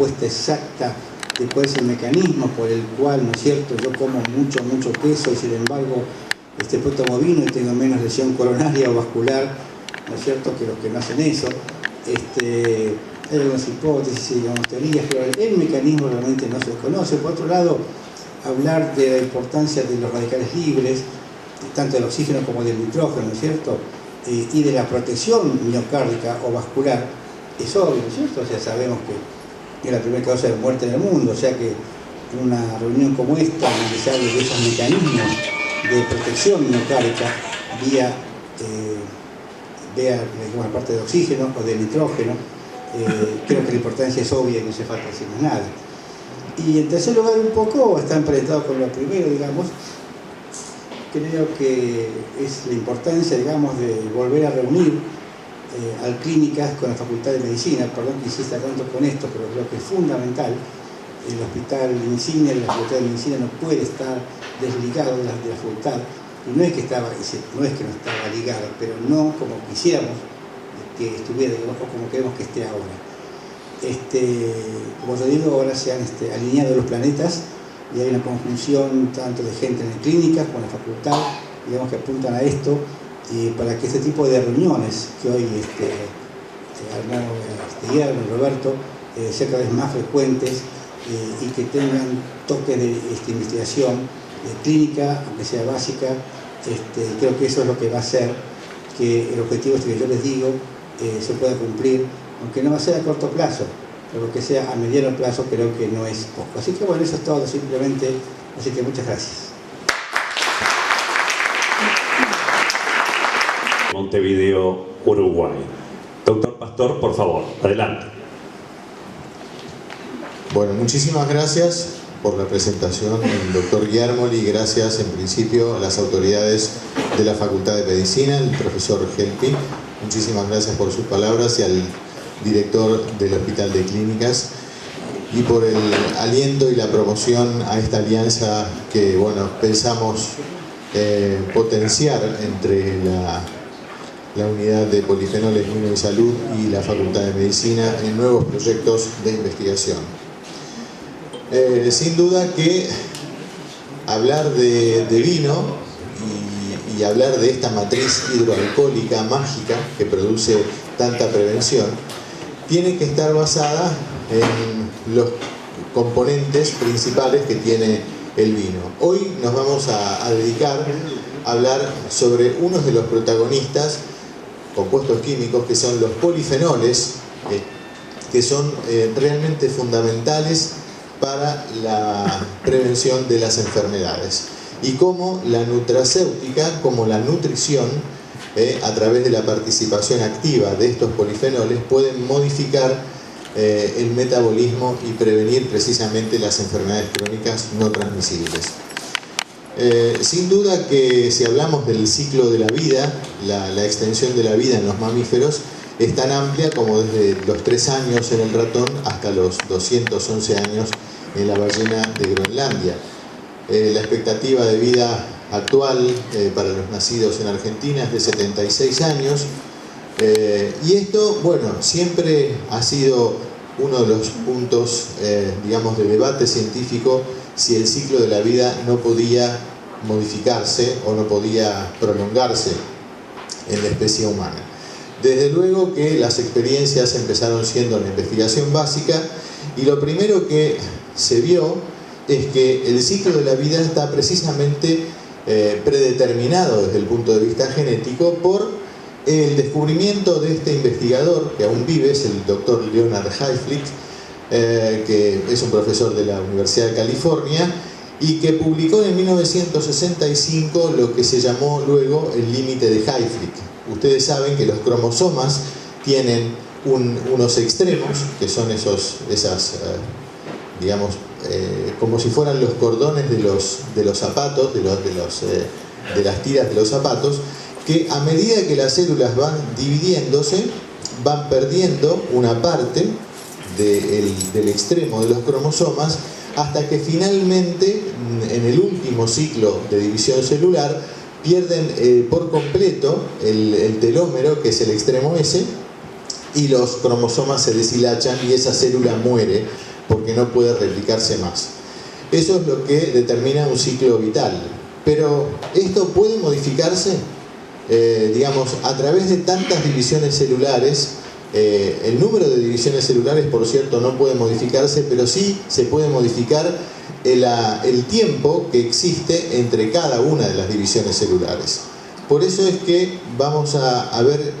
respuesta exacta de cuál es el mecanismo por el cual, ¿no es cierto?, yo como mucho queso y sin embargo tomo vino y tengo menos lesión coronaria o vascular, ¿no es cierto?, que los que no hacen eso. Hay algunas hipótesis y digamos, teorías, pero el mecanismo realmente no se conoce. Por otro lado, hablar de la importancia de los radicales libres, tanto del oxígeno como del nitrógeno, ¿no es cierto?, y de la protección miocárdica o vascular, es obvio, ¿no es cierto? O sea, sabemos que es la primera causa de muerte en el mundo, o sea que en una reunión como esta, donde se hable de esos mecanismos de protección miocárdica vía digamos, la parte de oxígeno o de nitrógeno, creo que la importancia es obvia y no hace falta decir más nada. Y en tercer lugar, un poco está emparentado con lo primero, digamos, creo que es la importancia, digamos, de volver a reunir al clínicas con la Facultad de Medicina. Perdón que insista tanto con esto, pero creo que es fundamental. El hospital insignia de la Facultad de Medicina no puede estar desligado de la facultad. Y no es que no estaba ligado, pero no como quisiéramos que estuviera, digamos, o como queremos que esté ahora. Como yo digo, ahora se han alineado los planetas y hay una conjunción tanto de gente en la clínica como en la facultad, digamos, que apuntan a esto, para que este tipo de reuniones que hoy armó Guillermo y Roberto sean cada vez más frecuentes y que tengan toques de investigación clínica, aunque sea básica. Creo que eso es lo que va a hacer que el objetivo que yo les digo se pueda cumplir, aunque no va a ser a corto plazo, pero lo que sea a mediano plazo creo que no es poco. Así que bueno, eso es todo simplemente, así que muchas gracias. Montevideo, Uruguay. Doctor Pastor, por favor, adelante. Bueno, muchísimas gracias por la presentación del doctor Guillermo y gracias en principio a las autoridades de la Facultad de Medicina, el profesor Helpi. Muchísimas gracias por sus palabras y al director del Hospital de Clínicas y por el aliento y la promoción a esta alianza que, bueno, pensamos potenciar entre la unidad de polifenoles Vino y Salud y la Facultad de Medicina en nuevos proyectos de investigación. Sin duda que hablar de vino y hablar de esta matriz hidroalcohólica mágica que produce tanta prevención tiene que estar basada en los componentes principales que tiene el vino. Hoy nos vamos a dedicar a hablar sobre uno de los protagonistas, compuestos químicos, que son los polifenoles, que son realmente fundamentales para la prevención de las enfermedades, y cómo la nutracéutica, como la nutrición, a través de la participación activa de estos polifenoles, pueden modificar el metabolismo y prevenir precisamente las enfermedades crónicas no transmisibles. Sin duda que si hablamos del ciclo de la vida, la extensión de la vida en los mamíferos es tan amplia como desde los 3 años en el ratón hasta los 211 años en la ballena de Groenlandia. La expectativa de vida actual para los nacidos en Argentina es de 76 años, y esto, bueno, siempre ha sido uno de los puntos, digamos, de debate científico, si el ciclo de la vida no podía modificarse o no podía prolongarse en la especie humana. Desde luego que las experiencias empezaron siendo la investigación básica, y lo primero que se vio es que el ciclo de la vida está precisamente predeterminado desde el punto de vista genético por el descubrimiento de este investigador que aún vive, es el doctor Leonard Hayflick, que es un profesor de la Universidad de California y que publicó en 1965 lo que se llamó luego el límite de Hayflick. Ustedes saben que los cromosomas tienen unos extremos, que son digamos, como si fueran los cordones de los zapatos, de las tiras de los zapatos, que a medida que las células van dividiéndose, van perdiendo una parte del extremo de los cromosomas, hasta que finalmente, en el último ciclo de división celular, pierden por completo el telómero, que es el extremo S, y los cromosomas se deshilachan y esa célula muere porque no puede replicarse más. Eso es lo que determina un ciclo vital. Pero ¿esto puede modificarse? Digamos, a través de tantas divisiones celulares, el número de divisiones celulares, por cierto, no puede modificarse, pero sí se puede modificar el tiempo que existe entre cada una de las divisiones celulares. Por eso es que vamos a ver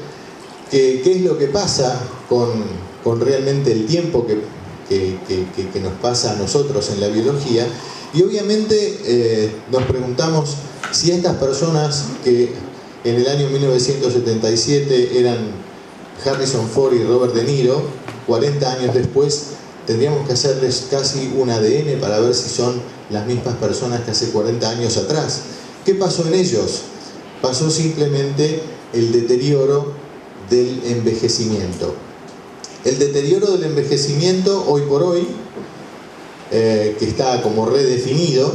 qué es lo que pasa con realmente el tiempo que nos pasa a nosotros en la biología. Y obviamente nos preguntamos si estas personas que en el año 1977 eran Harrison Ford y Robert De Niro, 40 años después tendríamos que hacerles casi un ADN para ver si son las mismas personas que hace 40 años atrás. ¿Qué pasó en ellos? Pasó simplemente el deterioro del envejecimiento. El deterioro del envejecimiento hoy por hoy, que está como redefinido,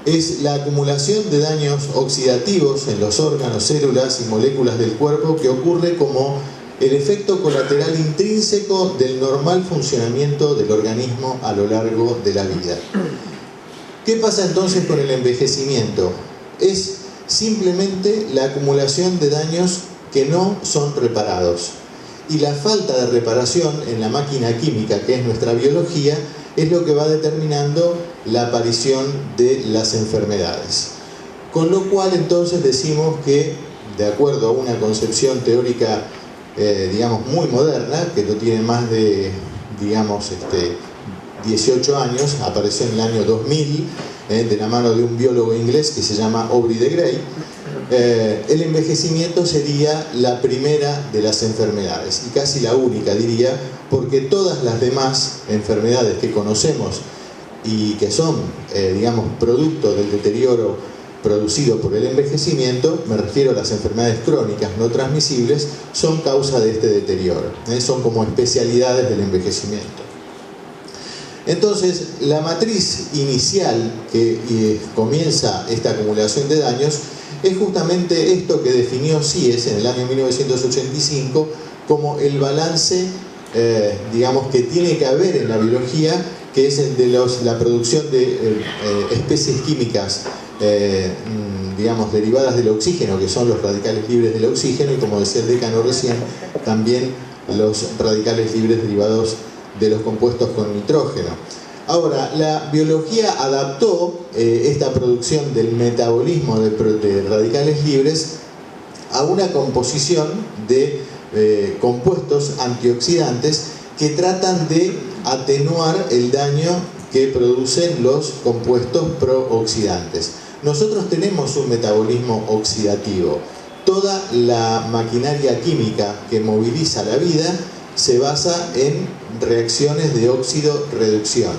es la acumulación de daños oxidativos en los órganos, células y moléculas del cuerpo que ocurre como el efecto colateral intrínseco del normal funcionamiento del organismo a lo largo de la vida. ¿Qué pasa entonces con el envejecimiento? Es simplemente la acumulación de daños que no son reparados. Y la falta de reparación en la máquina química, que es nuestra biología, es lo que va determinando la aparición de las enfermedades. Con lo cual entonces decimos que, de acuerdo a una concepción teórica digamos muy moderna, que no tiene más de 18 años, apareció en el año 2000 de la mano de un biólogo inglés que se llama Aubrey de Grey, el envejecimiento sería la primera de las enfermedades y casi la única, diría, porque todas las demás enfermedades que conocemos y que son digamos producto del deterioro producido por el envejecimiento, me refiero a las enfermedades crónicas no transmisibles, son causa de este deterioro, son como especialidades del envejecimiento. Entonces, la matriz inicial que comienza esta acumulación de daños es justamente esto que definió Sies en el año 1985 como el balance digamos que tiene que haber en la biología, que es el de la producción de especies químicas digamos derivadas del oxígeno, que son los radicales libres del oxígeno, y como decía el decano recién, también los radicales libres derivados de los compuestos con nitrógeno. Ahora, la biología adaptó esta producción del metabolismo de radicales libres a una composición de compuestos antioxidantes que tratan de atenuar el daño que producen los compuestos prooxidantes. Nosotros tenemos un metabolismo oxidativo. Toda la maquinaria química que moviliza la vida se basa en reacciones de óxido-reducción.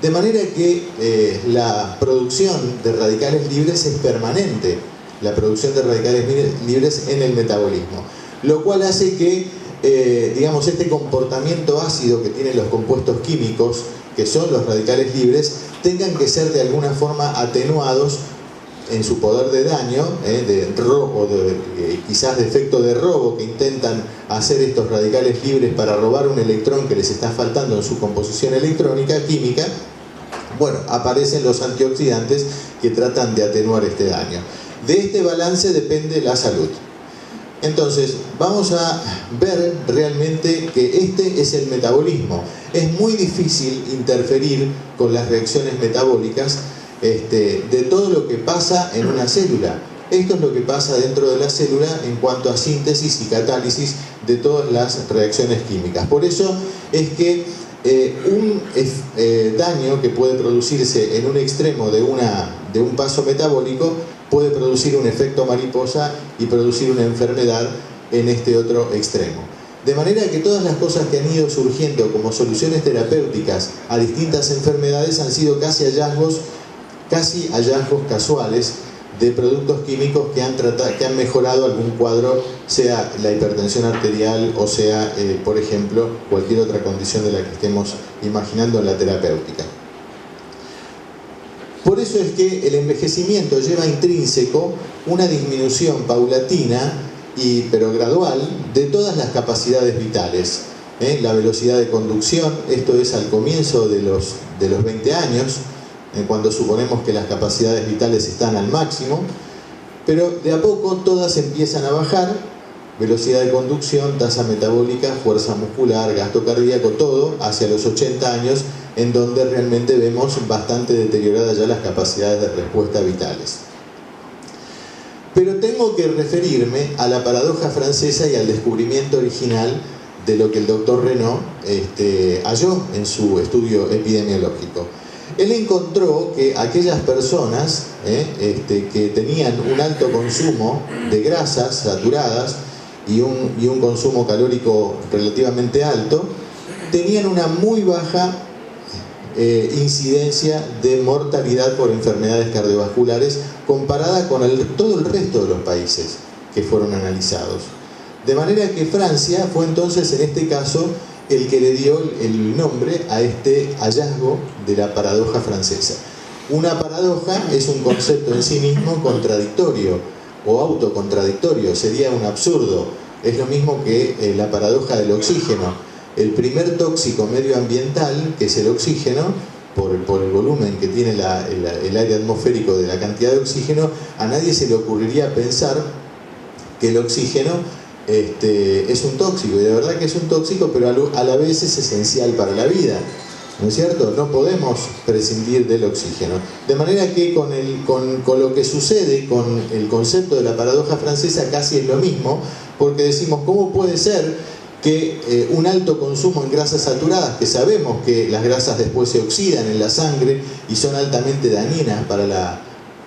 De manera que la producción de radicales libres es permanente, la producción de radicales libres en el metabolismo. Lo cual hace que, digamos, este comportamiento ácido que tienen los compuestos químicos, que son los radicales libres, tengan que ser de alguna forma atenuados en su poder de daño, de robo, quizás de efecto de robo que intentan hacer estos radicales libres para robar un electrón que les está faltando en su composición electrónica, química. Bueno, aparecen los antioxidantes que tratan de atenuar este daño. De este balance depende la salud. Entonces, vamos a ver realmente que este es el metabolismo. Es muy difícil interferir con las reacciones metabólicas de todo lo que pasa en una célula. Esto es lo que pasa dentro de la célula en cuanto a síntesis y catálisis de todas las reacciones químicas. Por eso es que un daño que puede producirse en un extremo de un paso metabólico puede producir un efecto mariposa y producir una enfermedad en este otro extremo. De manera que todas las cosas que han ido surgiendo como soluciones terapéuticas a distintas enfermedades han sido casi hallazgos casuales de productos químicos que han mejorado algún cuadro, sea la hipertensión arterial o sea, por ejemplo, cualquier otra condición de la que estemos imaginando en la terapéutica. Por eso es que el envejecimiento lleva intrínseco una disminución paulatina pero gradual de todas todas las capacidades vitales. La velocidad de conducción, esto es al comienzo de los 20 años, cuando suponemos que las capacidades vitales están al máximo, pero de a poco todas empiezan a bajar: velocidad de conducción, tasa metabólica, fuerza muscular, gasto cardíaco, todo hacia los 80 años, en donde realmente vemos bastante deterioradas ya las capacidades de respuesta vitales. Pero tengo que referirme a la paradoja francesa y al descubrimiento original de lo que el doctor Renaud halló en su estudio epidemiológico. Él encontró que aquellas personas que tenían un alto consumo de grasas saturadas y un consumo calórico relativamente alto, tenían una muy baja incidencia de mortalidad por enfermedades cardiovasculares comparada con todo el resto de los países que fueron analizados. De manera que Francia fue entonces, en este caso, el que le dio el nombre a este hallazgo de la paradoja francesa. Una paradoja es un concepto en sí mismo contradictorio o autocontradictorio, sería un absurdo. Es lo mismo que la paradoja del oxígeno. El primer tóxico medioambiental, que es el oxígeno, por el volumen que tiene el aire atmosférico de la cantidad de oxígeno, a nadie se le ocurriría pensar que el oxígeno es un tóxico, y de verdad que es un tóxico, pero a la vez es esencial para la vida, ¿no es cierto? No podemos prescindir del oxígeno. De manera que con lo que sucede con el concepto de la paradoja francesa casi es lo mismo, porque decimos, ¿cómo puede ser que un alto consumo en grasas saturadas, que sabemos que las grasas después se oxidan en la sangre y son altamente dañinas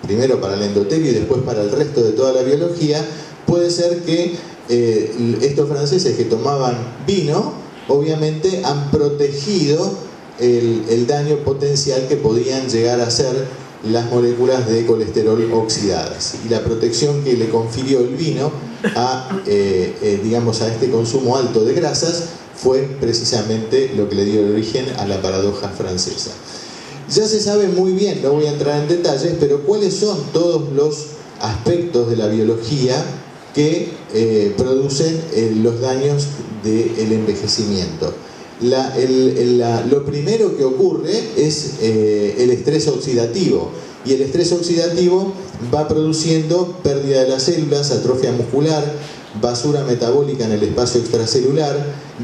primero para el endotelio y después para el resto de toda la biología, puede ser que estos franceses que tomaban vino, obviamente han protegido el daño potencial que podían llegar a ser las moléculas de colesterol oxidadas, y la protección que le confirió el vino a este consumo alto de grasas fue precisamente lo que le dio el origen a la paradoja francesa. Ya se sabe muy bien, no voy a entrar en detalles, pero cuáles son todos los aspectos de la biología que producen los daños del envejecimiento. Lo primero que ocurre es el estrés oxidativo, y el estrés oxidativo va produciendo pérdida de las células, atrofia muscular, basura metabólica en el espacio extracelular,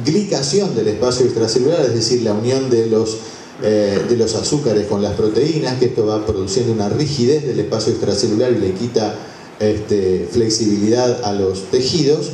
glicación del espacio extracelular, es decir, la unión de los azúcares con las proteínas, que esto va produciendo una rigidez del espacio extracelular y le quita flexibilidad a los tejidos.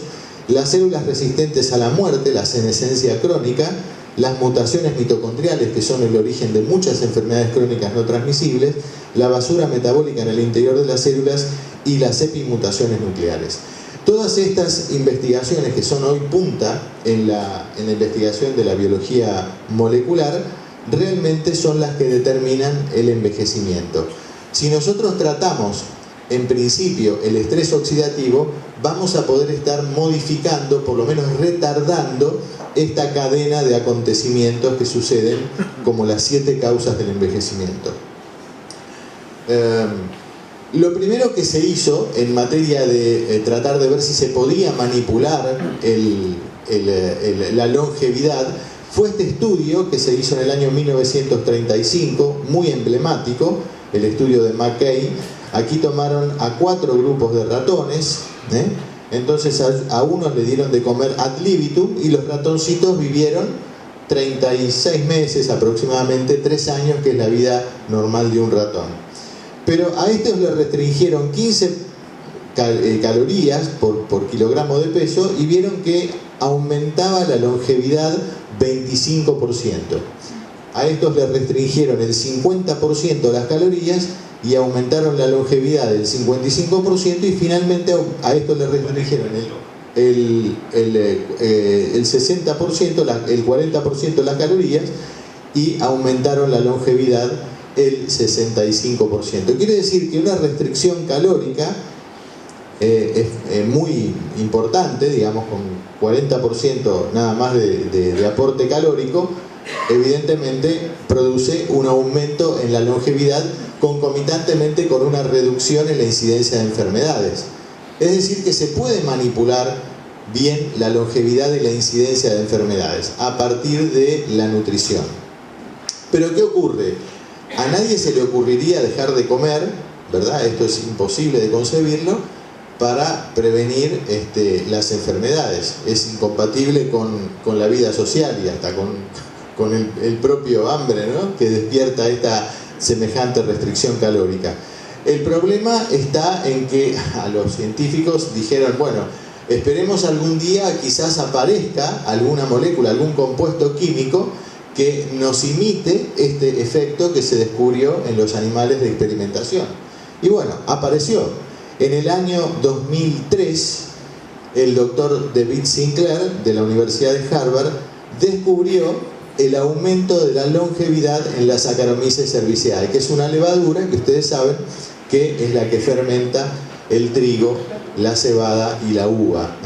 Las células resistentes a la muerte, la senescencia crónica, las mutaciones mitocondriales, que son el origen de muchas enfermedades crónicas no transmisibles, la basura metabólica en el interior de las células y las epimutaciones nucleares. Todas estas investigaciones, que son hoy punta en la investigación de la biología molecular, realmente son las que determinan el envejecimiento. Si nosotros tratamos en principio el estrés oxidativo, vamos a poder estar modificando, por lo menos retardando, esta cadena de acontecimientos que suceden como las 7 causas del envejecimiento. Lo primero que se hizo en materia de tratar de ver si se podía manipular la longevidad fue este estudio que se hizo en el año 1935, muy emblemático, el estudio de McKay. Aquí tomaron a 4 grupos de ratones, entonces a unos le dieron de comer ad libitum y los ratoncitos vivieron 36 meses, aproximadamente 3 años, que es la vida normal de un ratón. Pero a estos le restringieron 15 calorías por kilogramo de peso y vieron que aumentaba la longevidad 25%. A estos le restringieron el 50% las calorías y aumentaron la longevidad del 55%, y finalmente a esto le restringieron el 60%, el 40% las calorías, y aumentaron la longevidad el 65%. Quiere decir que una restricción calórica es muy importante, digamos, con 40% nada más de aporte calórico, evidentemente produce un aumento en la longevidad, concomitantemente con una reducción en la incidencia de enfermedades. Es decir, que se puede manipular bien la longevidad y la incidencia de enfermedades a partir de la nutrición. Pero ¿qué ocurre? A nadie se le ocurriría dejar de comer, ¿verdad? Esto es imposible de concebirlo, para prevenir las enfermedades. Es incompatible con la vida social y hasta con el propio hambre, ¿no?, que despierta esta semejante restricción calórica. El problema está en que a los científicos dijeron, bueno, esperemos algún día quizás aparezca alguna molécula, algún compuesto químico que nos imite este efecto que se descubrió en los animales de experimentación. Y bueno, apareció. En el año 2003, el doctor David Sinclair, de la Universidad de Harvard, descubrió el aumento de la longevidad en la Saccharomyces cerevisiae, que es una levadura que ustedes saben que es la que fermenta el trigo, la cebada y la uva.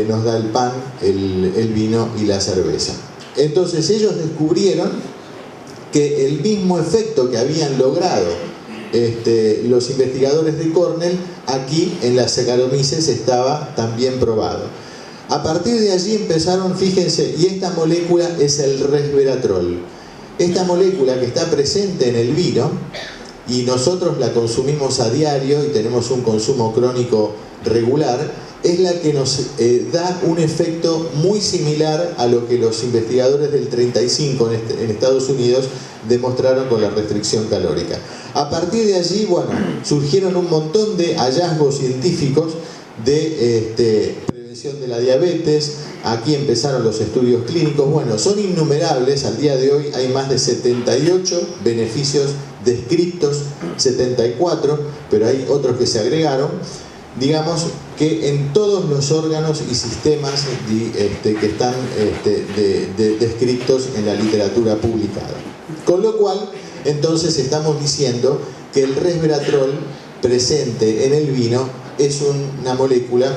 Nos da el pan, el vino y la cerveza. Entonces ellos descubrieron que el mismo efecto que habían logrado los investigadores de Cornell, aquí en la Saccharomyces estaba también probado. A partir de allí empezaron, fíjense, y esta molécula es el resveratrol. Esta molécula que está presente en el vino, y nosotros la consumimos a diario y tenemos un consumo crónico regular, es la que nos da un efecto muy similar a lo que los investigadores del 35 en Estados Unidos demostraron con la restricción calórica. A partir de allí, bueno, surgieron un montón de hallazgos científicos de prevención de la diabetes. Aquí empezaron los estudios clínicos. Bueno, son innumerables. Al día de hoy hay más de 78 beneficios descritos, 74, pero hay otros que se agregaron. Digamos que en todos los órganos y sistemas que están descritos en la literatura publicada. Con lo cual, entonces estamos diciendo que el resveratrol presente en el vino es una molécula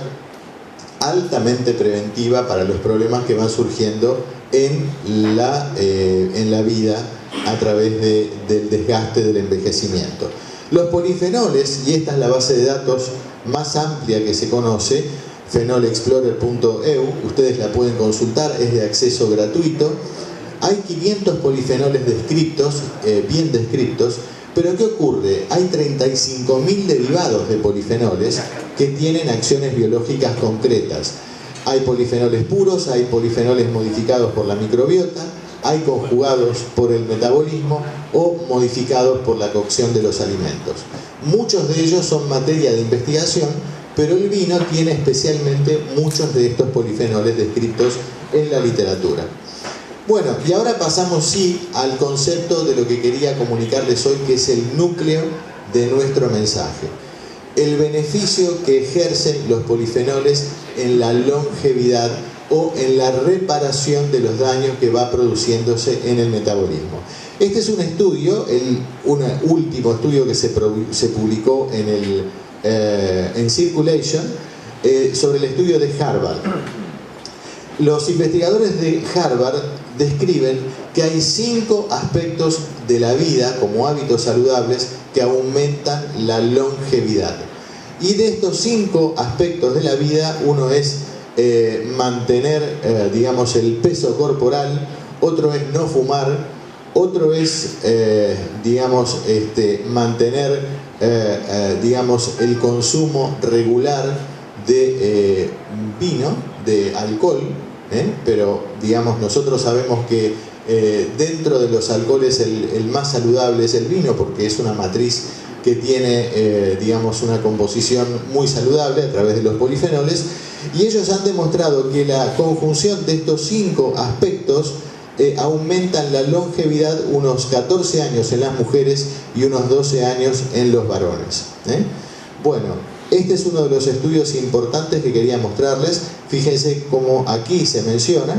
altamente preventiva para los problemas que van surgiendo en la vida a través del desgaste del envejecimiento. Los polifenoles, y esta es la base de datos más amplia que se conoce, phenolexplorer.eu, ustedes la pueden consultar, es de acceso gratuito. Hay 500 polifenoles descritos, bien descritos, pero ¿qué ocurre? Hay 35.000 derivados de polifenoles que tienen acciones biológicas concretas. Hay polifenoles puros, hay polifenoles modificados por la microbiota, hay conjugados por el metabolismo o modificados por la cocción de los alimentos. Muchos de ellos son materia de investigación, pero el vino tiene especialmente muchos de estos polifenoles descritos en la literatura. Bueno, y ahora pasamos sí al concepto de lo que quería comunicarles hoy, que es el núcleo de nuestro mensaje. El beneficio que ejercen los polifenoles en la longevidad o en la reparación de los daños que va produciéndose en el metabolismo. Este es un estudio, un último estudio que se publicó en Circulation, sobre el estudio de Harvard. Los investigadores de Harvard describen que hay 5 aspectos de la vida como hábitos saludables que aumentan la longevidad. Y de estos 5 aspectos de la vida, uno es mantener, digamos, el peso corporal, otro es no fumar, otro es, digamos, mantener, digamos, el consumo regular de vino, de alcohol, pero, digamos, nosotros sabemos que dentro de los alcoholes el más saludable es el vino, porque es una matriz que tiene, digamos, una composición muy saludable a través de los polifenoles, y ellos han demostrado que la conjunción de estos 5 aspectos aumentan la longevidad unos 14 años en las mujeres y unos 12 años en los varones. Bueno, este es uno de los estudios importantes que quería mostrarles. Fíjense cómo aquí se menciona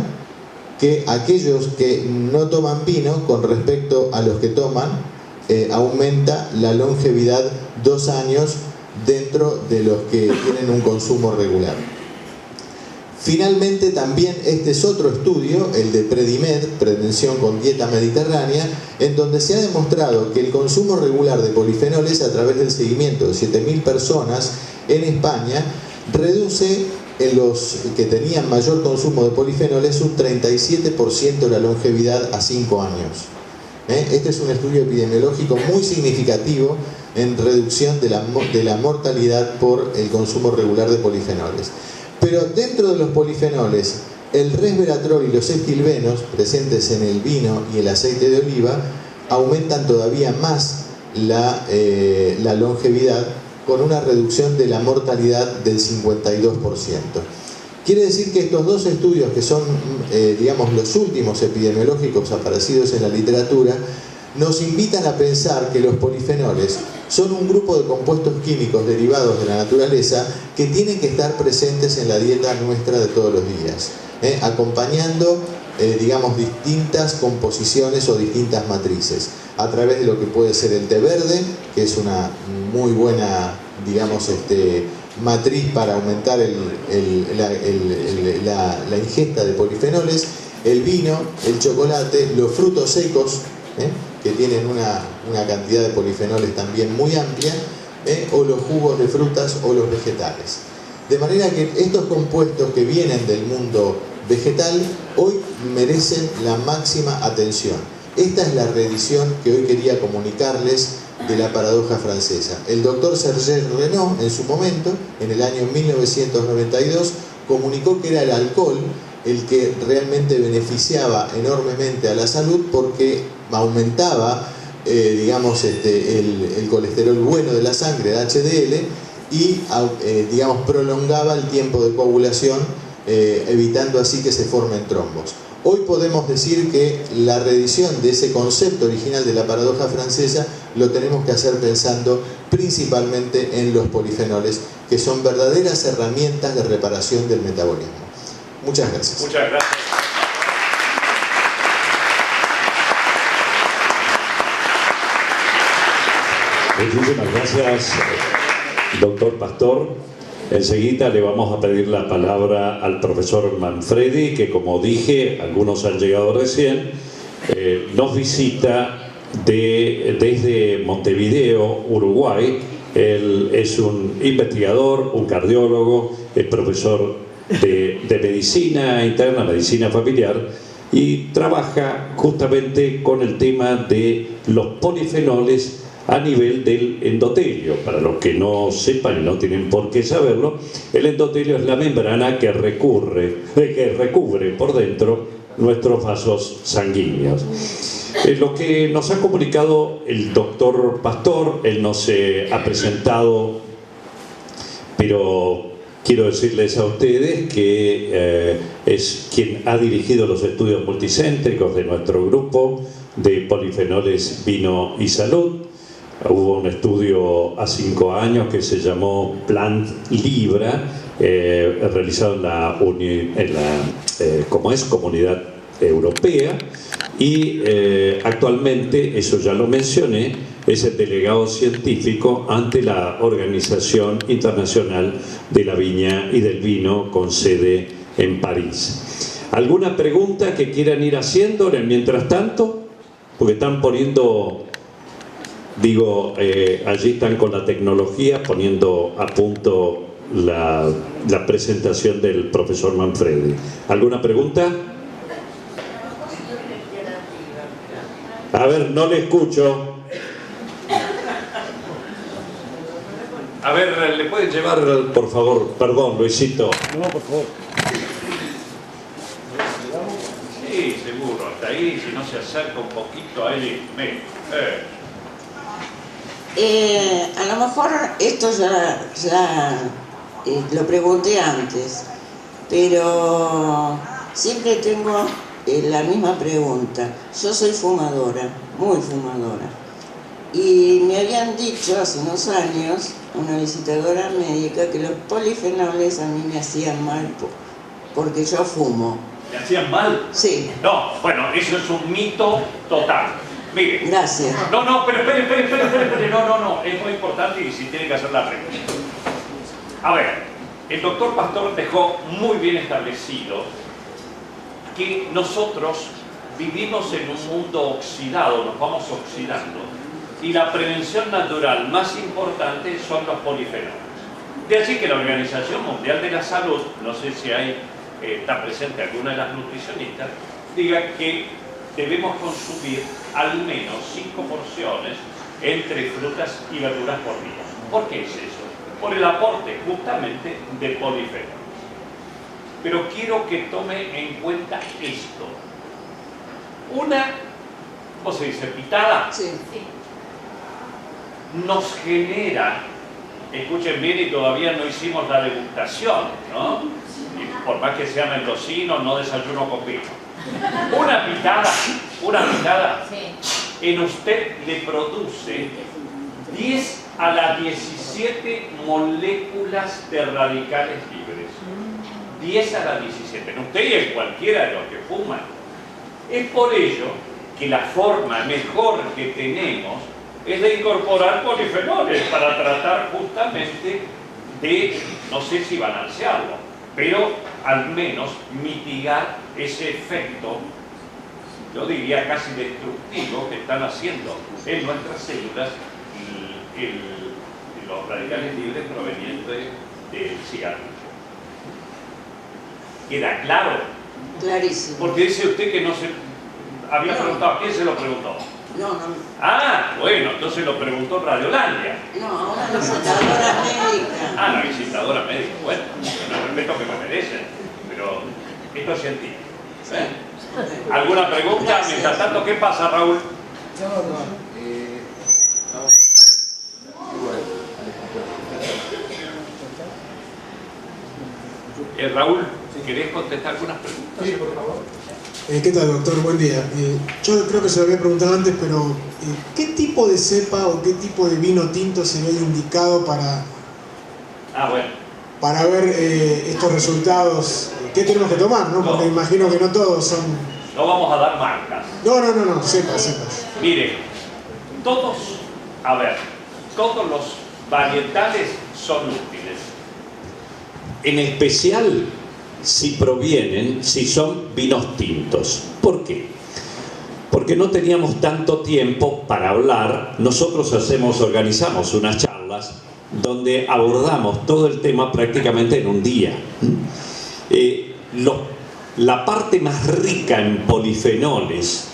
que aquellos que no toman vino con respecto a los que toman, aumenta la longevidad 2 años dentro de los que tienen un consumo regular. Finalmente, también este es otro estudio, el de Predimed, Prevención con Dieta Mediterránea, en donde se ha demostrado que el consumo regular de polifenoles a través del seguimiento de 7.000 personas en España reduce en los que tenían mayor consumo de polifenoles un 37% de la longevidad a 5 años. Este es un estudio epidemiológico muy significativo en reducción de la mortalidad por el consumo regular de polifenoles. Pero dentro de los polifenoles, el resveratrol y los estilbenos presentes en el vino y el aceite de oliva aumentan todavía más la longevidad, con una reducción de la mortalidad del 52%. Quiere decir que estos dos estudios, que son digamos los últimos epidemiológicos aparecidos en la literatura, nos invitan a pensar que los polifenoles son un grupo de compuestos químicos derivados de la naturaleza que tienen que estar presentes en la dieta nuestra de todos los días, acompañando digamos distintas composiciones o distintas matrices, a través de lo que puede ser el té verde, que es una muy buena, digamos, matriz para aumentar la ingesta de polifenoles, el vino, el chocolate, los frutos secos, que tienen una cantidad de polifenoles también muy amplia, o los jugos de frutas o los vegetales. De manera que estos compuestos que vienen del mundo vegetal hoy merecen la máxima atención. Esta es la reedición que hoy quería comunicarles de la paradoja francesa. El doctor Serge Renaud, en su momento, en el año 1992, comunicó que era el alcohol el que realmente beneficiaba enormemente a la salud, porque aumentaba digamos, el colesterol bueno de la sangre, el HDL, y digamos, prolongaba el tiempo de coagulación, evitando así que se formen trombos. Hoy podemos decir que la reedición de ese concepto original de la paradoja francesa lo tenemos que hacer pensando principalmente en los polifenoles, que son verdaderas herramientas de reparación del metabolismo. Muchas gracias. Muchas gracias. Muchísimas gracias, doctor Pastor. Enseguida le vamos a pedir la palabra al profesor Manfredi, que, como dije, algunos han llegado recién, nos visita desde Montevideo, Uruguay. Él es un investigador, un cardiólogo, es profesor de medicina interna, medicina familiar, y trabaja justamente con el tema de los polifenoles a nivel del endotelio. Para los que no sepan y no tienen por qué saberlo, el endotelio es la membrana que recubre por dentro nuestros vasos sanguíneos. Lo que nos ha comunicado el doctor Pastor, él no se ha presentado, pero quiero decirles a ustedes que es quien ha dirigido los estudios multicéntricos de nuestro grupo de polifenoles, vino y salud. Hubo un estudio a 5 años que se llamó Plant Libra, realizado en la Comunidad Europea, y actualmente, eso ya lo mencioné, es el delegado científico ante la Organización Internacional de la Viña y del Vino, con sede en París. ¿Alguna pregunta que quieran ir haciendo mientras tanto? Porque están poniendo... Digo, allí están con la tecnología poniendo a punto la presentación del profesor Manfredi. ¿Alguna pregunta? A ver, no le escucho. A ver, ¿le pueden llevar, por favor? Perdón, Luisito. No, por favor. Sí, seguro. Hasta ahí, si no se acerca un poquito a él, a lo mejor esto ya lo pregunté antes, pero siempre tengo la misma pregunta. Yo soy fumadora, muy fumadora, y me habían dicho hace unos años, una visitadora médica, que los polifenoles a mí me hacían mal porque yo fumo. ¿Le hacían mal? Sí. No, bueno, eso es un mito total. Mire. Gracias. No, pero espere. No, es muy importante y si tiene que hacer la regla. A ver, el doctor Pastor dejó muy bien establecido que nosotros vivimos en un mundo oxidado, nos vamos oxidando, y la prevención natural más importante son los polifenoles. De allí que la Organización Mundial de la Salud, no sé si está presente alguna de las nutricionistas, diga que debemos consumir al menos 5 porciones entre frutas y verduras por día. ¿Por qué es eso? Por el aporte justamente de polifenoles. Pero quiero que tome en cuenta esto. Una, ¿cómo se dice? Pitada. Sí. Nos genera, escuchen bien, y todavía no hicimos la degustación, ¿no? Y por más que sea mendocino, no desayuno con vino. Una pitada en usted le produce 10 a la 17 moléculas de radicales libres. 10 a la 17, en usted y en cualquiera de los que fuman. Es por ello que la forma mejor que tenemos es de incorporar polifenoles para tratar justamente de, no sé si balancearlo, pero al menos mitigar ese efecto, yo diría casi destructivo, que están haciendo en nuestras células los radicales libres provenientes del cigarrillo. ¿Queda claro? Clarísimo. Porque dice usted que no se... Había preguntado, ¿a quién se lo preguntó? No. Ah, bueno, entonces lo preguntó en Radiolandia. No, a una visitadora médica. Ah, la visitadora médica. Bueno, con el respeto que me merecen, pero esto es científico. ¿Eh? ¿Alguna pregunta? Gracias. Mientras tanto, ¿qué pasa, Raúl? Raúl, ¿querés contestar algunas preguntas? Sí, por favor. ¿Qué tal, doctor? Buen día. Yo creo que se lo había preguntado antes, pero ¿qué tipo de cepa o qué tipo de vino tinto sería indicado para ver estos resultados? ¿Qué tenemos que tomar, no? Porque imagino que no todos son... No vamos a dar marcas. No, cepas. Mire, todos los varietales son útiles. En especial si son vinos tintos. ¿Por qué? Porque no teníamos tanto tiempo para hablar. Nosotros organizamos unas charlas donde abordamos todo el tema prácticamente en un día. La parte más rica en polifenoles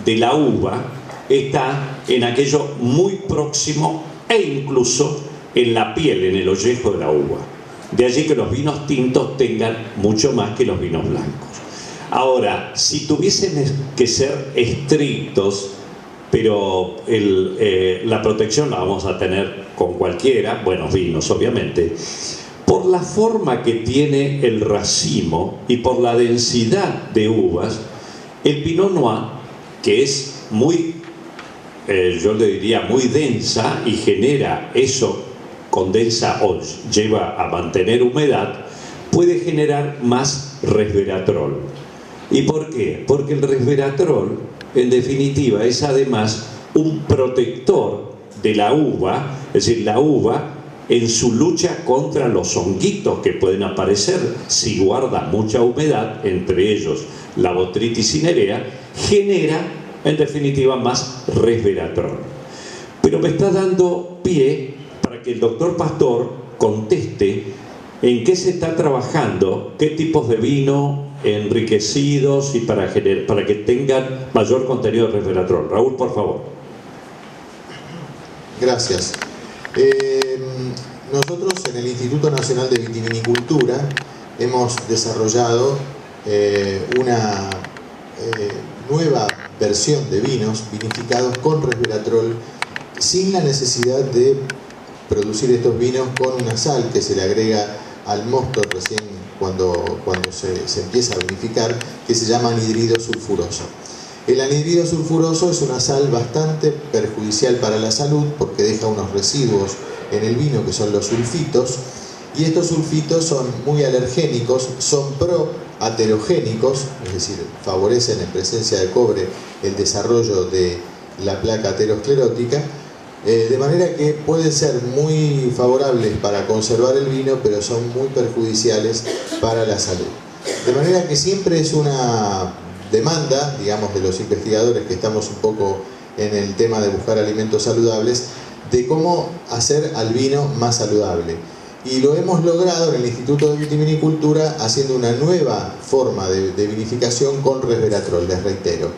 de la uva está en aquello muy próximo e incluso en la piel, en el ollejo de la uva. De allí que los vinos tintos tengan mucho más que los vinos blancos. Ahora, si tuviesen que ser estrictos, pero la protección la vamos a tener con cualquiera, buenos vinos obviamente, por la forma que tiene el racimo y por la densidad de uvas, el Pinot Noir, que es muy, yo le diría muy densa y genera eso, condensa o lleva a mantener humedad, puede generar más resveratrol. ¿Y por qué? Porque el resveratrol, en definitiva, es además un protector de la uva, es decir, la uva en su lucha contra los honguitos que pueden aparecer si guarda mucha humedad, entre ellos la Botrytis cinerea, genera, en definitiva, más resveratrol. Pero me está dando pie para que el doctor Pastor conteste en qué se está trabajando, qué tipos de vino enriquecidos y para que tengan mayor contenido de resveratrol. Raúl, por favor. Gracias. Nosotros en el Instituto Nacional de Vitivinicultura hemos desarrollado una nueva versión de vinos vinificados con resveratrol sin la necesidad de producir estos vinos con una sal que se le agrega al mosto recién cuando se empieza a vinificar, que se llama anhidrido sulfuroso. El anhidrido sulfuroso es una sal bastante perjudicial para la salud porque deja unos residuos en el vino que son los sulfitos, y estos sulfitos son muy alergénicos, son proaterogénicos, es decir, favorecen en presencia de cobre el desarrollo de la placa aterosclerótica, de manera que pueden ser muy favorables para conservar el vino, pero son muy perjudiciales para la salud. De manera que siempre es una demanda, digamos, de los investigadores que estamos un poco en el tema de buscar alimentos saludables, de cómo hacer al vino más saludable. y lo hemos logrado en el Instituto de Vitivinicultura haciendo una nueva forma de vinificación con resveratrol, les reitero.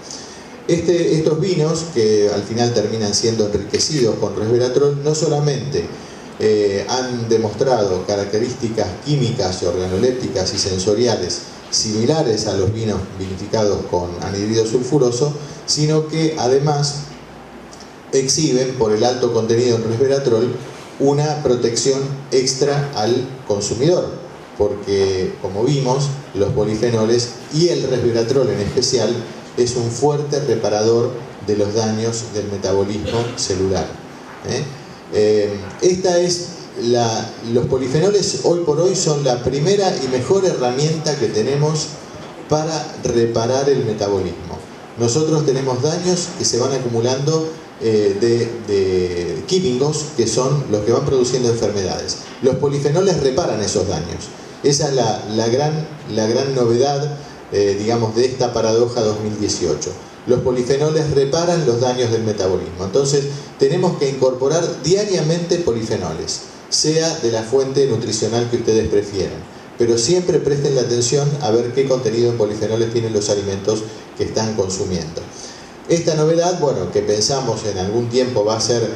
Estos vinos, que al final terminan siendo enriquecidos con resveratrol, no solamente han demostrado características químicas, organolépticas y sensoriales similares a los vinos vinificados con anhidrido sulfuroso, sino que además exhiben, por el alto contenido en resveratrol, una protección extra al consumidor, porque, como vimos, los polifenoles y el resveratrol en especial es un fuerte reparador de los daños del metabolismo celular. Los polifenoles hoy por hoy son la primera y mejor herramienta que tenemos para reparar el metabolismo. Nosotros tenemos daños que se van acumulando de químicos que son los que van produciendo enfermedades. Los polifenoles reparan esos daños. Esa es la gran novedad, digamos, de esta paradoja 2018. Los polifenoles reparan los daños del metabolismo. Entonces tenemos que incorporar diariamente polifenoles, sea de la fuente nutricional que ustedes prefieran, pero siempre presten la atención a ver qué contenido en polifenoles tienen los alimentos que están consumiendo. Esta novedad, bueno, que pensamos en algún tiempo va a ser,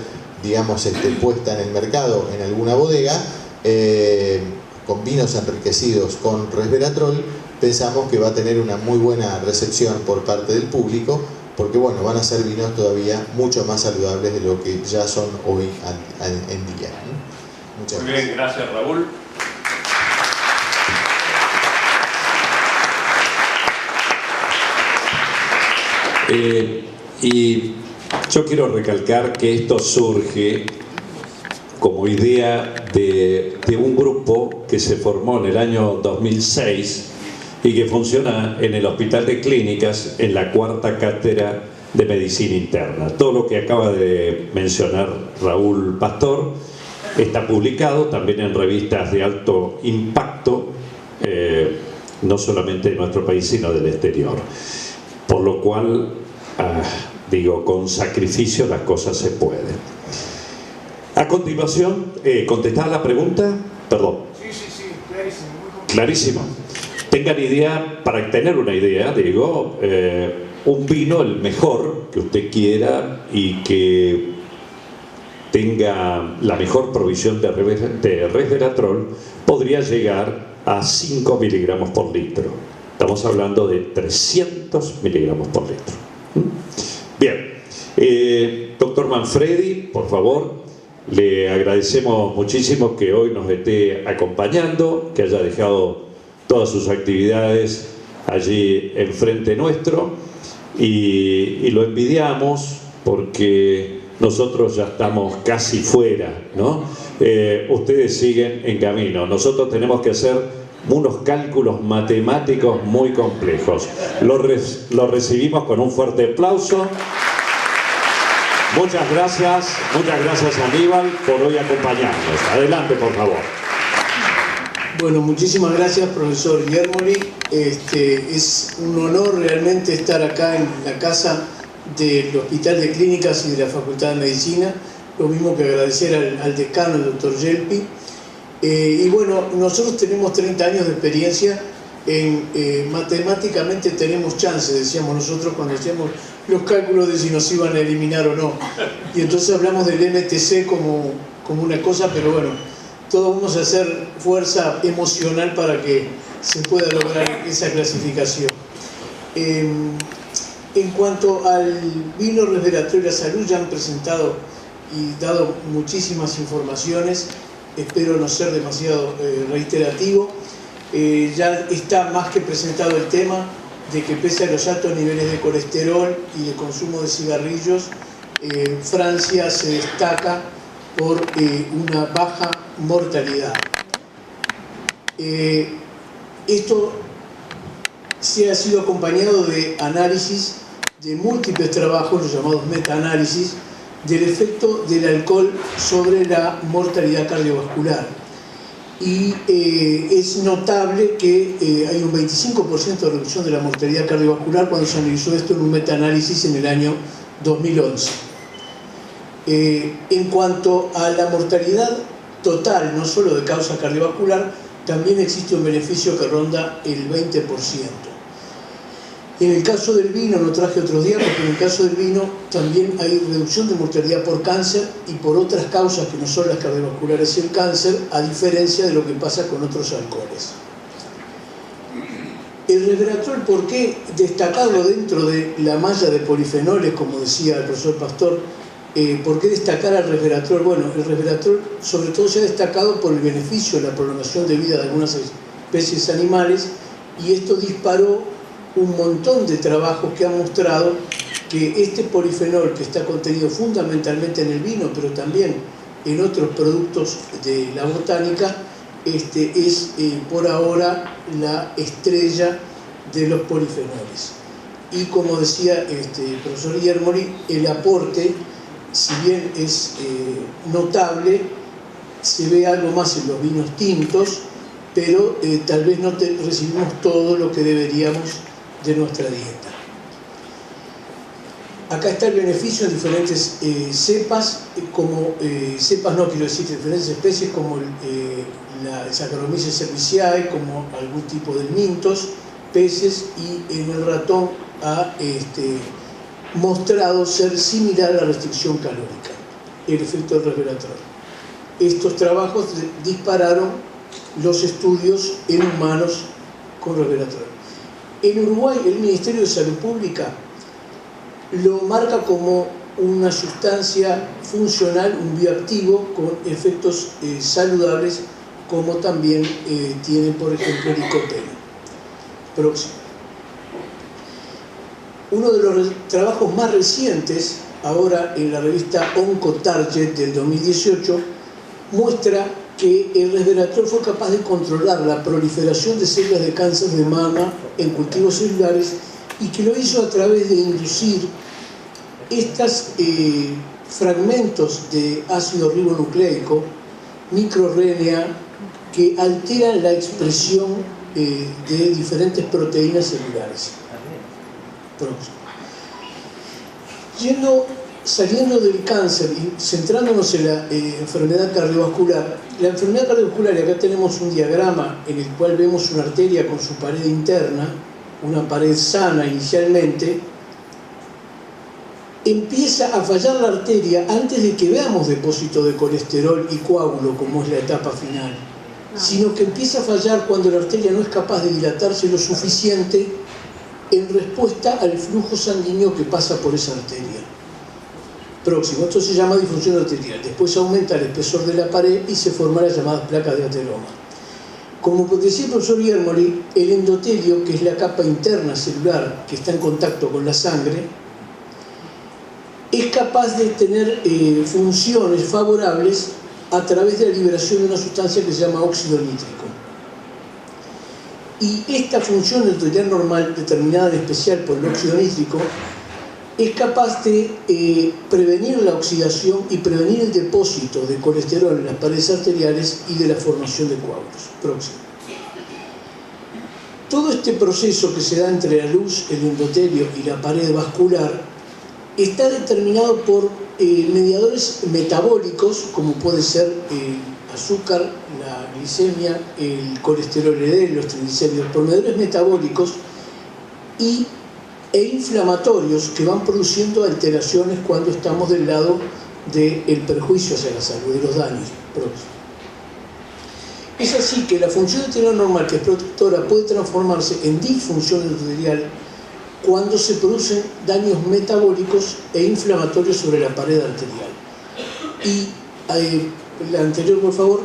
digamos, puesta en el mercado en alguna bodega, con vinos enriquecidos con resveratrol, pensamos que va a tener una muy buena recepción por parte del público, porque bueno, van a ser vinos todavía mucho más saludables de lo que ya son hoy en día. Muchas gracias. Muy bien, gracias Raúl. Y yo quiero recalcar que esto surge como idea de un grupo que se formó en el año 2006 y que funciona en el Hospital de Clínicas en la 4ª cátedra de Medicina Interna. Todo lo que acaba de mencionar Raúl Pastor está publicado también en revistas de alto impacto, no solamente de nuestro país, sino del exterior. Por lo cual, digo, con sacrificio las cosas se pueden. A continuación, ¿contestar la pregunta? Perdón. Sí, clarísimo. Clarísimo. Tengan idea, para tener una idea, digo, un vino, el mejor que usted quiera y que tenga la mejor provisión de resveratrol, podría llegar a 5 miligramos por litro. Estamos hablando de 300 miligramos por litro. Bien, doctor Manfredi, por favor, le agradecemos muchísimo que hoy nos esté acompañando, que haya dejado todas sus actividades allí enfrente nuestro, y lo envidiamos porque nosotros ya estamos casi fuera, ¿no? Ustedes siguen en camino. Nosotros tenemos que hacer unos cálculos matemáticos muy complejos. Lo recibimos con un fuerte aplauso. Muchas gracias Aníbal por hoy acompañarnos. Adelante, por favor. Bueno, muchísimas gracias, profesor Guillermoli. Es un honor realmente estar acá en la casa del Hospital de Clínicas y de la Facultad de Medicina. Lo mismo que agradecer al decano, el doctor Yelpi. Y bueno, nosotros tenemos 30 años de experiencia en matemáticamente tenemos chance, decíamos nosotros cuando hacíamos los cálculos de si nos iban a eliminar o no. Y entonces hablamos del MTC como una cosa, pero bueno, todos vamos a hacer fuerza emocional para que se pueda lograr esa clasificación. En cuanto al vino resveratrol y la salud, ya han presentado y dado muchísimas informaciones. Espero no ser demasiado reiterativo. Ya está más que presentado el tema de que pese a los altos niveles de colesterol y de consumo de cigarrillos, Francia se destaca por una baja mortalidad. Esto se ha sido acompañado de análisis de múltiples trabajos, los llamados metaanálisis, del efecto del alcohol sobre la mortalidad cardiovascular. Y es notable que hay un 25% de reducción de la mortalidad cardiovascular cuando se analizó esto en un metaanálisis en el año 2011. En cuanto a la mortalidad total, no solo de causa cardiovascular, también existe un beneficio que ronda el 20%. En el caso del vino, no traje otros diagramas, pero en el caso del vino también hay reducción de mortalidad por cáncer y por otras causas que no son las cardiovasculares y el cáncer, a diferencia de lo que pasa con otros alcoholes. El resveratrol, ¿por qué destacarlo dentro de la malla de polifenoles, como decía el profesor Pastor? ¿Por qué destacar al resveratrol? Bueno, el resveratrol sobre todo se ha destacado por el beneficio de la prolongación de vida de algunas especies animales, y esto disparó un montón de trabajos que han mostrado que este polifenol, que está contenido fundamentalmente en el vino, pero también en otros productos de la botánica, es por ahora la estrella de los polifenoles. Y como decía el profesor Yermoli, el aporte, si bien es notable, se ve algo más en los vinos tintos, pero tal vez no recibimos todo lo que deberíamos de nuestra dieta. Acá está el beneficio en diferentes cepas, cepas no quiero decir, diferentes especies como la Saccharomyces cerevisiae, como algún tipo de mintos, peces, y en el ratón ha mostrado ser similar a la restricción calórica, el efecto del resveratrol. Estos trabajos dispararon los estudios en humanos con resveratrol. En Uruguay, el Ministerio de Salud Pública lo marca como una sustancia funcional, un bioactivo con efectos saludables, como también tiene, por ejemplo, el licopeno. Próximo. Uno de los trabajos más recientes, ahora en la revista Oncotarget del 2018, muestra que el resveratrol fue capaz de controlar la proliferación de células de cáncer de mama en cultivos celulares, y que lo hizo a través de inducir estos fragmentos de ácido ribonucleico, microRNA, que alteran la expresión de diferentes proteínas celulares. Saliendo del cáncer y centrándonos en la enfermedad cardiovascular, la enfermedad cardiovascular, y acá tenemos un diagrama en el cual vemos una arteria con su pared interna, una pared sana inicialmente, empieza a fallar la arteria antes de que veamos depósito de colesterol y coágulo, como es la etapa final, sino que empieza a fallar cuando la arteria no es capaz de dilatarse lo suficiente en respuesta al flujo sanguíneo que pasa por esa arteria. Próximo, esto se llama disfunción arterial. Después aumenta el espesor de la pared y se forman las llamadas placas de ateroma. Como decía el profesor Yermoli, el endotelio, que es la capa interna celular que está en contacto con la sangre, es capaz de tener funciones favorables a través de la liberación de una sustancia que se llama óxido nítrico. Y esta función endotelial normal, determinada en especial por el óxido nítrico, es capaz de prevenir la oxidación y prevenir el depósito de colesterol en las paredes arteriales y de la formación de coágulos. Próximo. Todo este proceso que se da entre la luz, el endotelio y la pared vascular está determinado por mediadores metabólicos, como puede ser el azúcar, la glicemia, el colesterol LDL, los triglicéridos, por mediadores metabólicos e inflamatorios que van produciendo alteraciones cuando estamos del lado del perjuicio hacia la salud, de los daños. Es así que la función endotelial normal, que es protectora, puede transformarse en disfunción endotelial cuando se producen daños metabólicos e inflamatorios sobre la pared arterial. Y la anterior, por favor.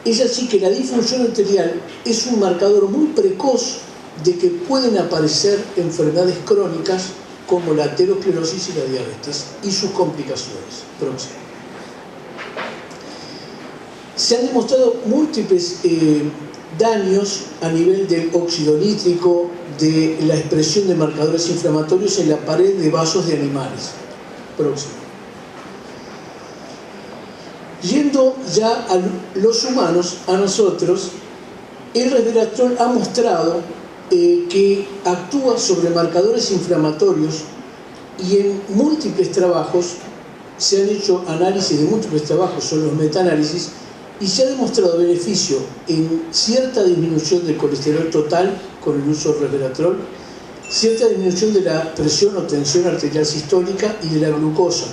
Es así que la disfunción endotelial es un marcador muy precoz de que pueden aparecer enfermedades crónicas como la aterosclerosis y la diabetes y sus complicaciones. Próximo. Se han demostrado múltiples daños a nivel del óxido nítrico, de la expresión de marcadores inflamatorios en la pared de vasos de animales. Próximo. Yendo ya a los humanos, a nosotros, el resveratrol ha mostrado que actúa sobre marcadores inflamatorios, y en múltiples trabajos se han hecho análisis de múltiples trabajos, son los metaanálisis, y se ha demostrado beneficio en cierta disminución del colesterol total con el uso de resveratrol, cierta disminución de la presión o tensión arterial sistólica y de la glucosa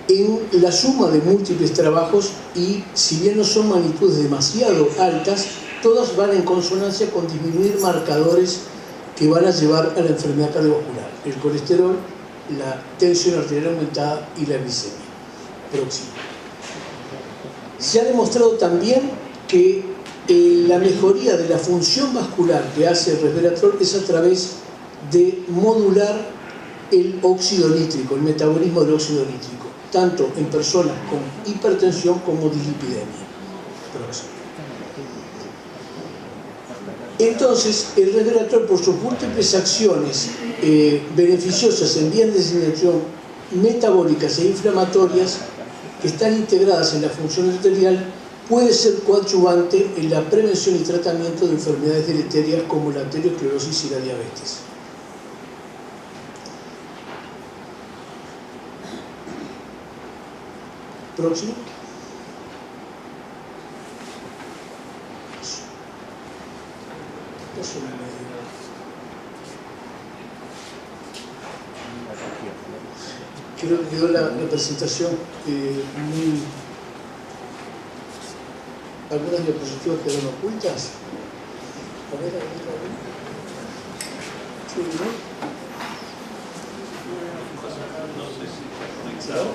en la suma de múltiples trabajos, y si bien no son magnitudes demasiado altas, todas van en consonancia con disminuir marcadores que van a llevar a la enfermedad cardiovascular: el colesterol, la tensión arterial aumentada y la glicemia. Próximo. Se ha demostrado también que la mejoría de la función vascular que hace el resveratrol es a través de modular el óxido nítrico, el metabolismo del óxido nítrico, tanto en personas con hipertensión como dislipidemia. Próximo. Entonces, el resveratrol, por sus múltiples acciones beneficiosas en vías de designación metabólicas e inflamatorias que están integradas en la función arterial, puede ser coadyuvante en la prevención y tratamiento de enfermedades deleterias como la arteriosclerosis y la diabetes. Próximo. Creo que quedó la presentación muy... Algunas diapositivas quedaron ocultas. A ver. Sí, ¿no? No sé si está conectado,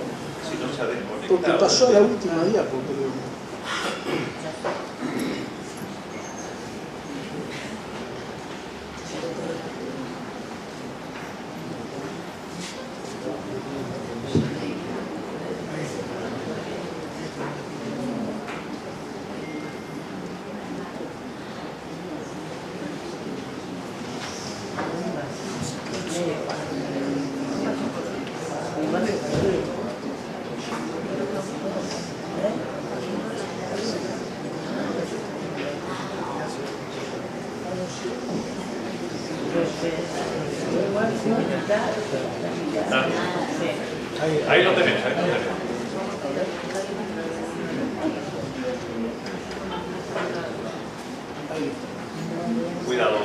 si no se ha desconectado. Porque pasó a la última diapo, pero... Ahí lo tenés, ahí lo tenés. Cuidado.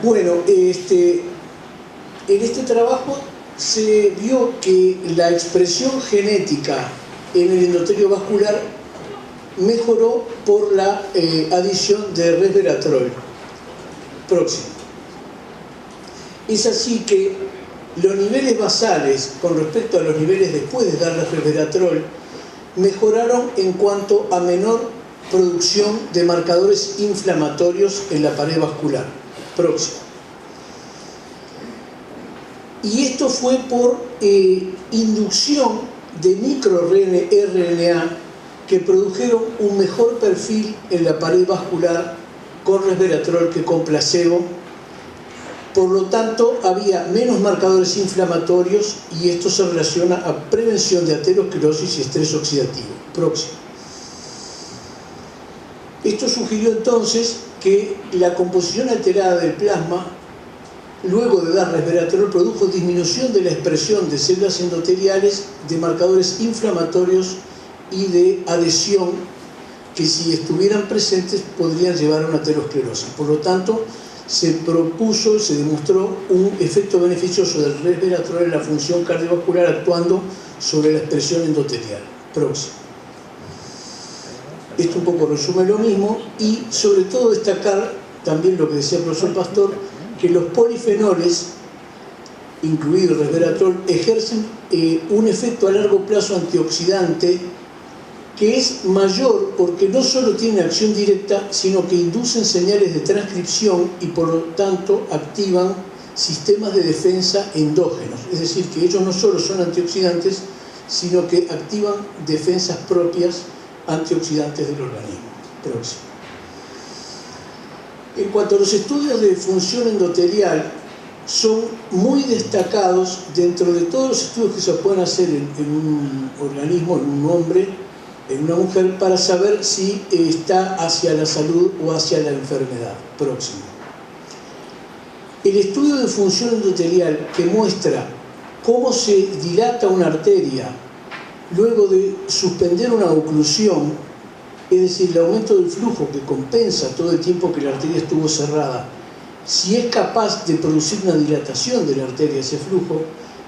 Bueno, en este trabajo se vio que la expresión genética en el endotelio vascular mejoró por la adición de resveratrol. Próximo. Es así que los niveles basales con respecto a los niveles después de darle resveratrol mejoraron en cuanto a menor producción de marcadores inflamatorios en la pared vascular. Próximo. Y esto fue por inducción de microRNA que produjeron un mejor perfil en la pared vascular con resveratrol que con placebo. Por lo tanto, había menos marcadores inflamatorios y esto se relaciona a prevención de aterosclerosis y estrés oxidativo. Próximo. Esto sugirió entonces que la composición alterada del plasma, luego de dar resveratrol, produjo disminución de la expresión de células endoteliales, de marcadores inflamatorios y de adhesión que, si estuvieran presentes, podrían llevar a una aterosclerosis. Por lo tanto, se propuso, se demostró un efecto beneficioso del resveratrol en la función cardiovascular actuando sobre la expresión endotelial. Próximo. Esto un poco resume lo mismo y sobre todo destacar también lo que decía el profesor Pastor, que los polifenoles, incluido el resveratrol, ejercen un efecto a largo plazo antioxidante que es mayor porque no solo tienen acción directa, sino que inducen señales de transcripción y por lo tanto activan sistemas de defensa endógenos. Es decir, que ellos no solo son antioxidantes, sino que activan defensas propias antioxidantes del organismo. Próximo. En cuanto a los estudios de función endotelial, son muy destacados dentro de todos los estudios que se pueden hacer en un organismo, en un hombre, en una mujer, para saber si está hacia la salud o hacia la enfermedad. Próximo. El estudio de función endotelial que muestra cómo se dilata una arteria luego de suspender una oclusión, es decir, el aumento del flujo que compensa todo el tiempo que la arteria estuvo cerrada, si es capaz de producir una dilatación de la arteria, ese flujo,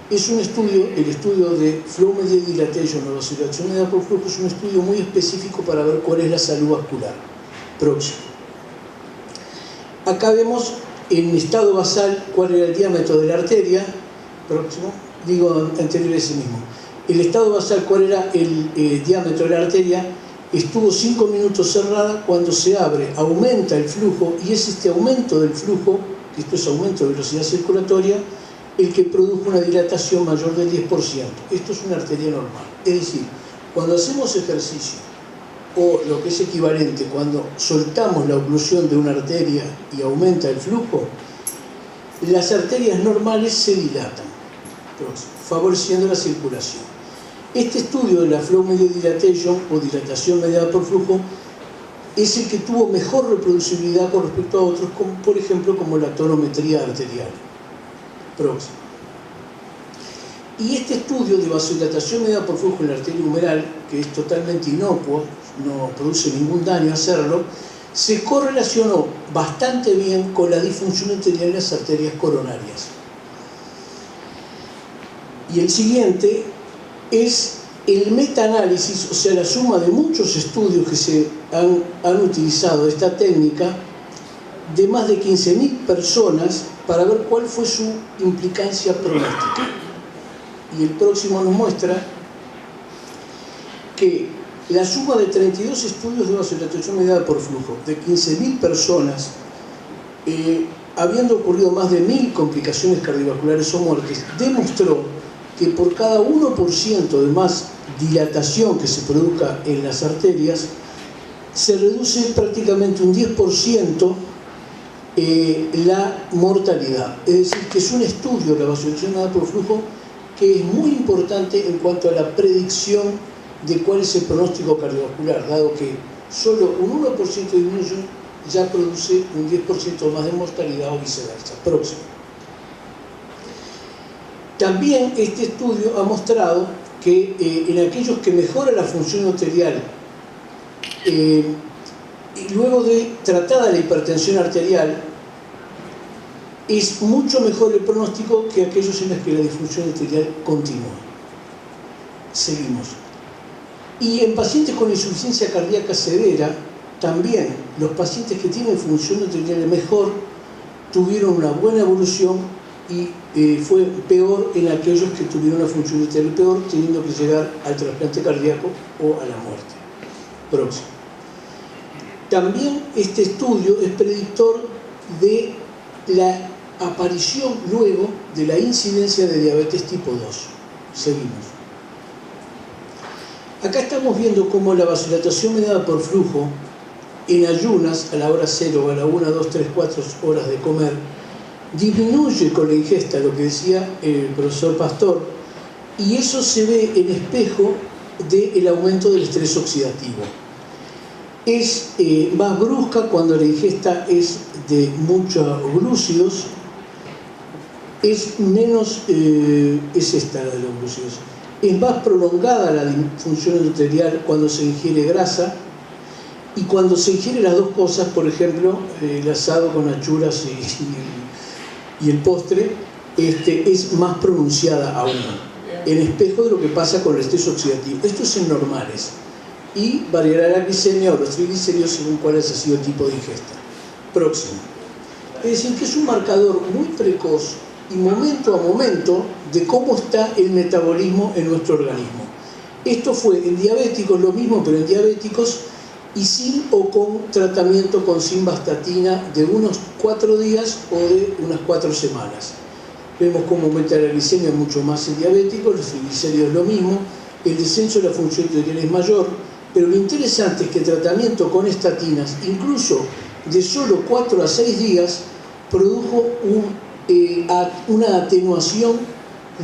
es un estudio, el estudio de Flow Mediated Dilatation o vasodilatación mediada por flujo, es un estudio muy específico para ver cuál es la salud vascular. Próximo. Acá vemos en estado basal cuál era el diámetro de la arteria. Próximo. Digo anterior a ese mismo. El estado basal, cuál era el diámetro de la arteria. Estuvo 5 minutos cerrada. Cuando se abre, aumenta el flujo, y es este aumento del flujo, que esto es aumento de velocidad circulatoria, el que produjo una dilatación mayor del 10%. Esto es una arteria normal. Es decir, cuando hacemos ejercicio, o lo que es equivalente, cuando soltamos la oclusión de una arteria y aumenta el flujo, las arterias normales se dilatan, favoreciendo la circulación. Este estudio de la Flow Mediated Dilatation o dilatación mediada por flujo es el que tuvo mejor reproducibilidad con respecto a otros, como, por ejemplo, como la tonometría arterial. Próximo. Y este estudio de vasodilatación mediada por flujo en la arteria humeral, que es totalmente inocuo, no produce ningún daño hacerlo, se correlacionó bastante bien con la disfunción arterial en las arterias coronarias. Y el siguiente es el metaanálisis, o sea, la suma de muchos estudios que se han utilizado esta técnica, de más de 15.000 personas, para ver cuál fue su implicancia pronóstica. Y el próximo nos muestra que la suma de 32 estudios de vasodilatación mediada por flujo de 15.000 personas, habiendo ocurrido más de 1.000 complicaciones cardiovasculares o muertes, demostró que por cada 1% de más dilatación que se produzca en las arterias, se reduce prácticamente un 10% la mortalidad. Es decir, que es un estudio de la vasodilatación mediada por flujo que es muy importante en cuanto a la predicción de cuál es el pronóstico cardiovascular, dado que solo un 1% de disminución ya produce un 10% más de mortalidad o viceversa. Próximo. También este estudio ha mostrado que en aquellos que mejora la función arterial y luego de tratada la hipertensión arterial, es mucho mejor el pronóstico que aquellos en los que la disfunción arterial continúa. Seguimos. Y en pacientes con insuficiencia cardíaca severa, también los pacientes que tienen función arterial mejor tuvieron una buena evolución, y fue peor en aquellos que tuvieron una función arterial peor, teniendo que llegar al trasplante cardíaco o a la muerte. Próximo. También este estudio es predictor de la aparición luego de la incidencia de diabetes tipo 2. Seguimos. Acá estamos viendo cómo la vasodilatación mediada por flujo en ayunas a la hora 0 o a la 1, 2, 3, 4 horas de comer disminuye con la ingesta, lo que decía el profesor Pastor, y eso se ve en espejo del aumento del estrés oxidativo. Es más brusca cuando la ingesta es de muchos glúcidos, es menos, es esta la de los glúcidos, es más prolongada la disfunción arterial cuando se ingiere grasa, y cuando se ingiere las dos cosas, por ejemplo, el asado con achuras y el postre, es más pronunciada aún, en espejo de lo que pasa con el estrés oxidativo. Esto es en normales, y variará la glicemia o los triglicéridos según cuál haya sido el tipo de ingesta. Próximo. Es decir, que es un marcador muy precoz y momento a momento de cómo está el metabolismo en nuestro organismo. Esto fue en diabéticos lo mismo, pero en diabéticos y sin o con tratamiento con simvastatina de unos 4 días o de unas 4 semanas. Vemos cómo aumenta la glicemia mucho más en diabéticos, los triglicéridos lo mismo, el descenso de la función arterial es mayor, pero lo interesante es que el tratamiento con estatinas, incluso de solo 4 a 6 días, produjo una atenuación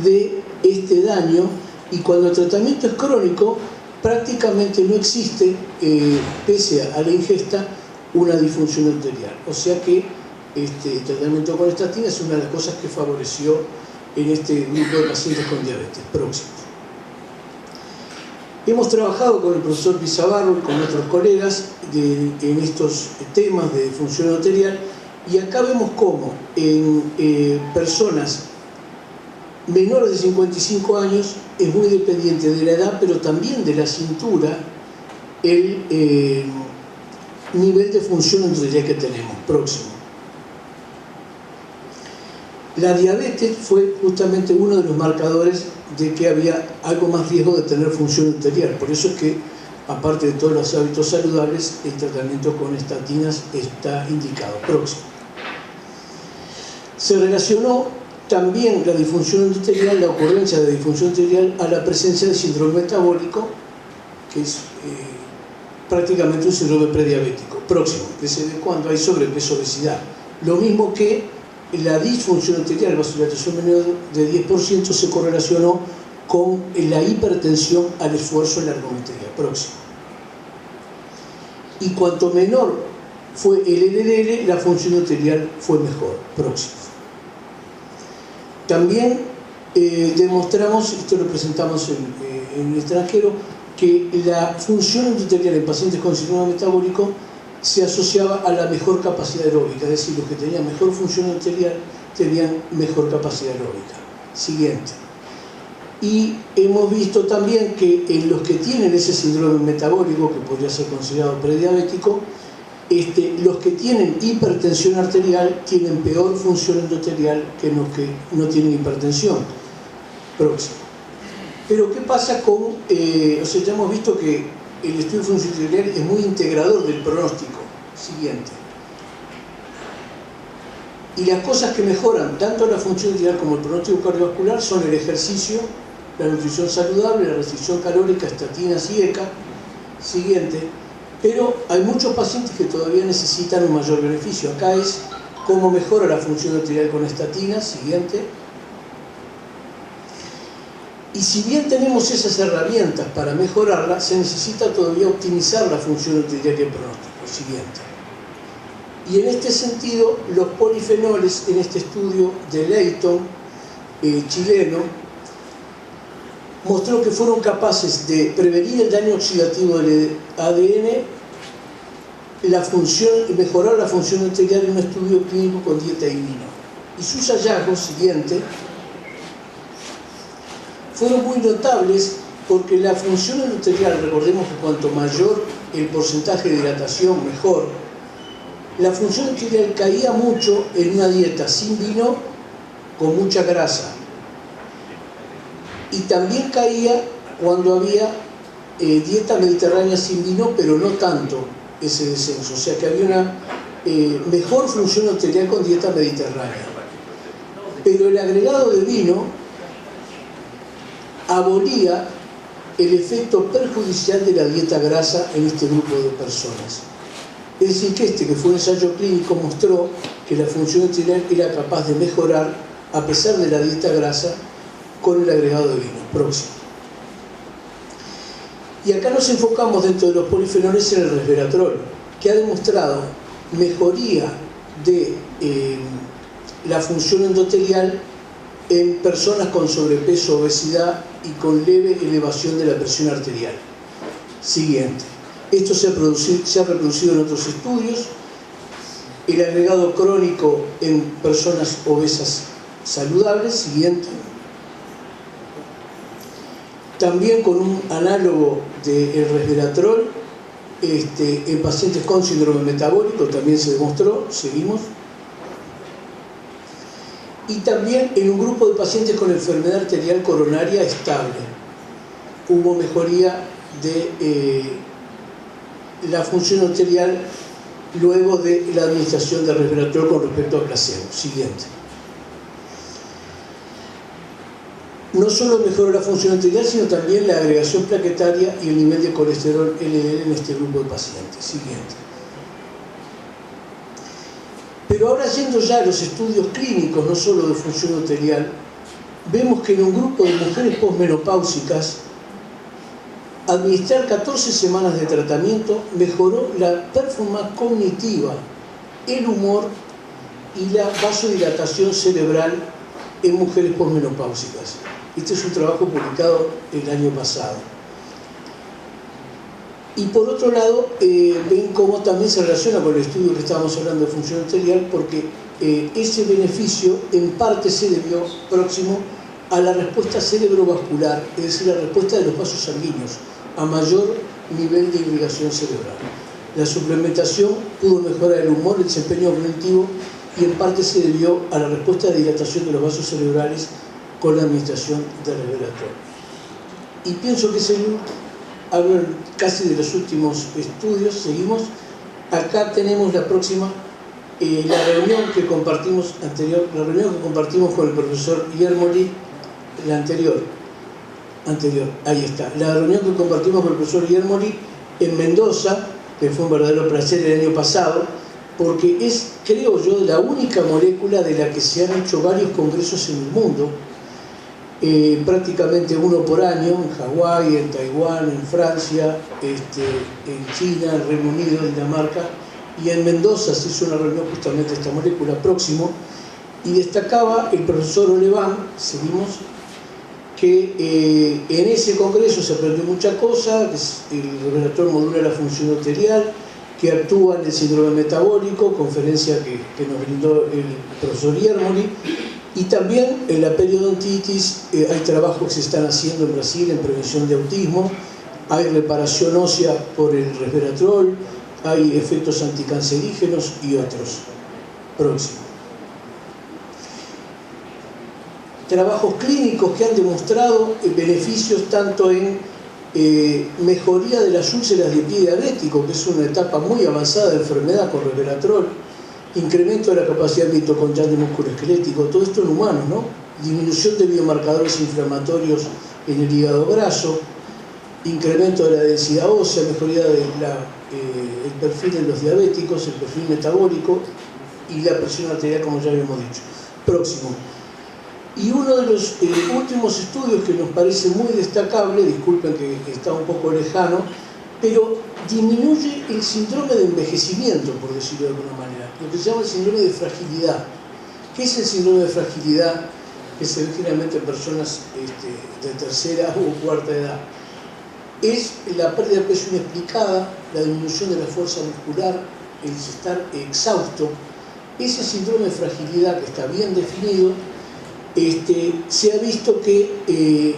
de este daño, y cuando el tratamiento es crónico, prácticamente no existe, pese a la ingesta, una disfunción arterial. O sea que tratamiento con estatina es una de las cosas que favoreció en este grupo de pacientes con diabetes próximos. Hemos trabajado con el profesor Pizzabarro y con otros colegas en estos temas de disfunción arterial, y acá vemos cómo en personas menores de 55 años es muy dependiente de la edad, pero también de la cintura, el nivel de función endotelial que tenemos próximo. La diabetes fue justamente uno de los marcadores de que había algo más riesgo de tener función endotelial. Por eso es que, aparte de todos los hábitos saludables, el tratamiento con estatinas está indicado próximo. Se relacionó también la disfunción endotelial, la ocurrencia de disfunción endotelial, a la presencia de síndrome metabólico, que es prácticamente un síndrome prediabético próximo, que se ve cuando hay sobrepeso, obesidad. Lo mismo que la disfunción arterial, vasodilatación menor de 10%, se correlacionó con la hipertensión al esfuerzo en la ergometría próximo. Y cuanto menor fue el LDL, la función arterial fue mejor próximo. También demostramos, esto lo presentamos en el extranjero, que la función endotelial en pacientes con síndrome metabólico se asociaba a la mejor capacidad aeróbica, es decir, los que tenían mejor función endotelial tenían mejor capacidad aeróbica. Siguiente. Y hemos visto también que en los que tienen ese síndrome metabólico, que podría ser considerado prediabético, los que tienen hipertensión arterial tienen peor función endotelial que los que no tienen hipertensión próxima. Pero ¿qué pasa con...? Ya hemos visto que el estudio de función arterial es muy integrador del pronóstico. Siguiente. Y las cosas que mejoran tanto la función arterial como el pronóstico cardiovascular son el ejercicio, la nutrición saludable, la restricción calórica, estatinas y ECA. Siguiente. Pero hay muchos pacientes que todavía necesitan un mayor beneficio. Acá es cómo mejora la función arterial con estatinas. Siguiente. Y si bien tenemos esas herramientas para mejorarla, se necesita todavía optimizar la función arterial y el pronóstico. Siguiente. Y en este sentido, los polifenoles en este estudio de Leighton, chileno, mostró que fueron capaces de prevenir el daño oxidativo del ADN, mejorar la función arterial en un estudio clínico con dieta y vino. Y sus hallazgos, siguiente, fueron muy notables porque la función endotelial, recordemos que cuanto mayor el porcentaje de hidratación, mejor. La función endotelial caía mucho en una dieta sin vino, con mucha grasa. Y también caía cuando había dieta mediterránea sin vino, pero no tanto ese descenso. O sea que había una mejor función arterial con dieta mediterránea. Pero el agregado de vino abolía el efecto perjudicial de la dieta grasa en este grupo de personas. Es decir, que fue un ensayo clínico, mostró que la función arterial era capaz de mejorar a pesar de la dieta grasa con el agregado de vino próximo. Y acá nos enfocamos dentro de los polifenoles en el resveratrol, que ha demostrado mejoría de la función endotelial en personas con sobrepeso, obesidad y con leve elevación de la presión arterial. Siguiente. Esto se ha reproducido en otros estudios. El agregado crónico en personas obesas saludables. Siguiente. También con un análogo del resveratrol en pacientes con síndrome metabólico también se demostró. Seguimos. Y también en un grupo de pacientes con enfermedad arterial coronaria estable hubo mejoría de la función arterial luego de la administración de resveratrol con respecto al placebo. Siguiente. No solo mejoró la función arterial, sino también la agregación plaquetaria y el nivel de colesterol LDL en este grupo de pacientes. Siguiente. Pero ahora, yendo ya a los estudios clínicos, no solo de función arterial, vemos que en un grupo de mujeres posmenopáusicas, administrar 14 semanas de tratamiento mejoró la performance cognitiva, el humor y la vasodilatación cerebral en mujeres posmenopáusicas. Este es un trabajo publicado el año pasado. Y por otro lado, ven cómo también se relaciona con el estudio que estábamos hablando de función arterial, porque ese beneficio en parte se debió próximo a la respuesta cerebrovascular, es decir, la respuesta de los vasos sanguíneos a mayor nivel de irrigación cerebral. La suplementación pudo mejorar el humor, el desempeño cognitivo, y en parte se debió a la respuesta de dilatación de los vasos cerebrales con la administración de resveratrol. Y pienso que es casi de los últimos estudios. Seguimos. Acá tenemos la próxima, la reunión que compartimos con el profesor Yermoli, la anterior, ahí está, la reunión que compartimos con el profesor Yermoli en Mendoza, que fue un verdadero placer el año pasado, porque es, creo yo, la única molécula de la que se han hecho varios congresos en el mundo, prácticamente uno por año, en Hawái, en Taiwán, en Francia, en China, en Reino Unido, en Dinamarca, y en Mendoza se hizo una reunión justamente de esta molécula próximo, y destacaba el profesor Oleván, seguimos, que en ese congreso se aprendió mucha cosa, que el resveratrol modula la función arterial, que actúa en el síndrome metabólico, conferencia que nos brindó el profesor Yermoli, y también en la periodontitis hay trabajos que se están haciendo en Brasil en prevención de autismo, hay reparación ósea por el resveratrol, hay efectos anticancerígenos y otros. Próximo. Trabajos clínicos que han demostrado beneficios tanto en mejoría de las úlceras de pie diabético, que es una etapa muy avanzada de enfermedad con resveratrol, incremento de la capacidad mitocondrial de músculo esquelético, todo esto en humanos, ¿no? Disminución de biomarcadores inflamatorios en el hígado graso, incremento de la densidad ósea, mejoría del perfil en los diabéticos, el perfil metabólico y la presión arterial, como ya habíamos dicho. Próximo. Y uno de los últimos estudios que nos parece muy destacable, disculpen que está un poco lejano, pero disminuye el síndrome de envejecimiento, por decirlo de alguna manera, lo que se llama el síndrome de fragilidad. ¿Qué es el síndrome de fragilidad? Que se ve generalmente en personas de tercera o cuarta edad. Es la pérdida de peso inexplicada, la disminución de la fuerza muscular, el estar exhausto. Ese síndrome de fragilidad, que está bien definido, se ha visto que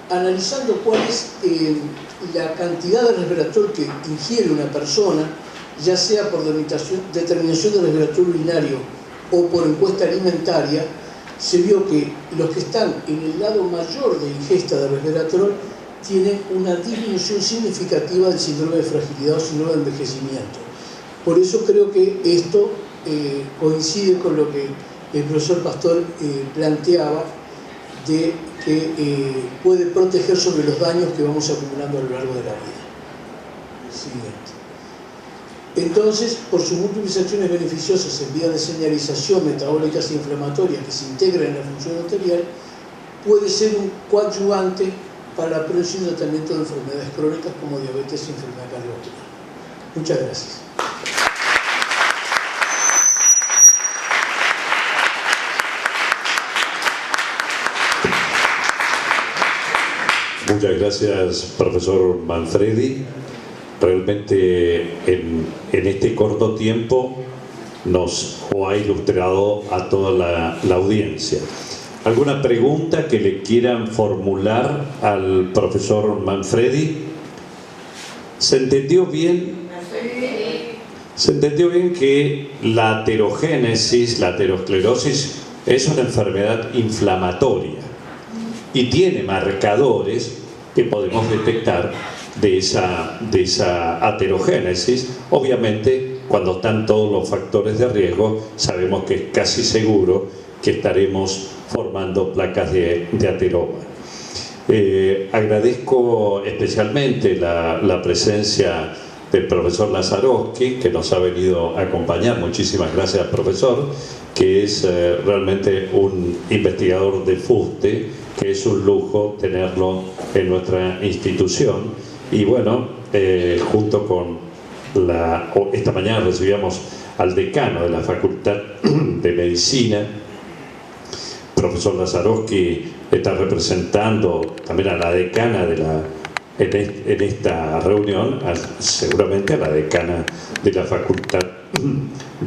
analizando cuál es la cantidad de resveratrol que ingiere una persona, ya sea por determinación de resveratrol urinario o por encuesta alimentaria, se vio que los que están en el lado mayor de ingesta de resveratrol tienen una disminución significativa del síndrome de fragilidad o síndrome de envejecimiento. Por eso creo que esto coincide con lo que el profesor Pastor planteaba, de que puede proteger sobre los daños que vamos acumulando a lo largo de la vida. Siguiente. Entonces, por sus múltiples acciones beneficiosas en vías de señalización metabólicas e inflamatorias que se integran en la función arterial, puede ser un coadyuvante para la prevención y tratamiento de enfermedades crónicas como diabetes y enfermedad cardiovascular. Muchas gracias. Muchas gracias, profesor Manfredi. Realmente en este corto tiempo nos ha ilustrado a toda la audiencia. ¿Alguna pregunta que le quieran formular al profesor Manfredi? ¿Se entendió bien? Se entendió bien que la aterogénesis, la aterosclerosis, es una enfermedad inflamatoria y tiene marcadores que podemos detectar de esa aterogénesis. Obviamente, cuando están todos los factores de riesgo, sabemos que es casi seguro que estaremos formando placas de ateroma. Agradezco especialmente la presencia del profesor Lazarowski, que nos ha venido a acompañar. Muchísimas gracias, profesor, que es realmente un investigador de fuste, que es un lujo tenerlo en nuestra institución. Y bueno, junto con esta mañana recibíamos al decano de la Facultad de Medicina. Profesor Lazarowski está representando también a la decana en esta reunión, seguramente a la decana de la Facultad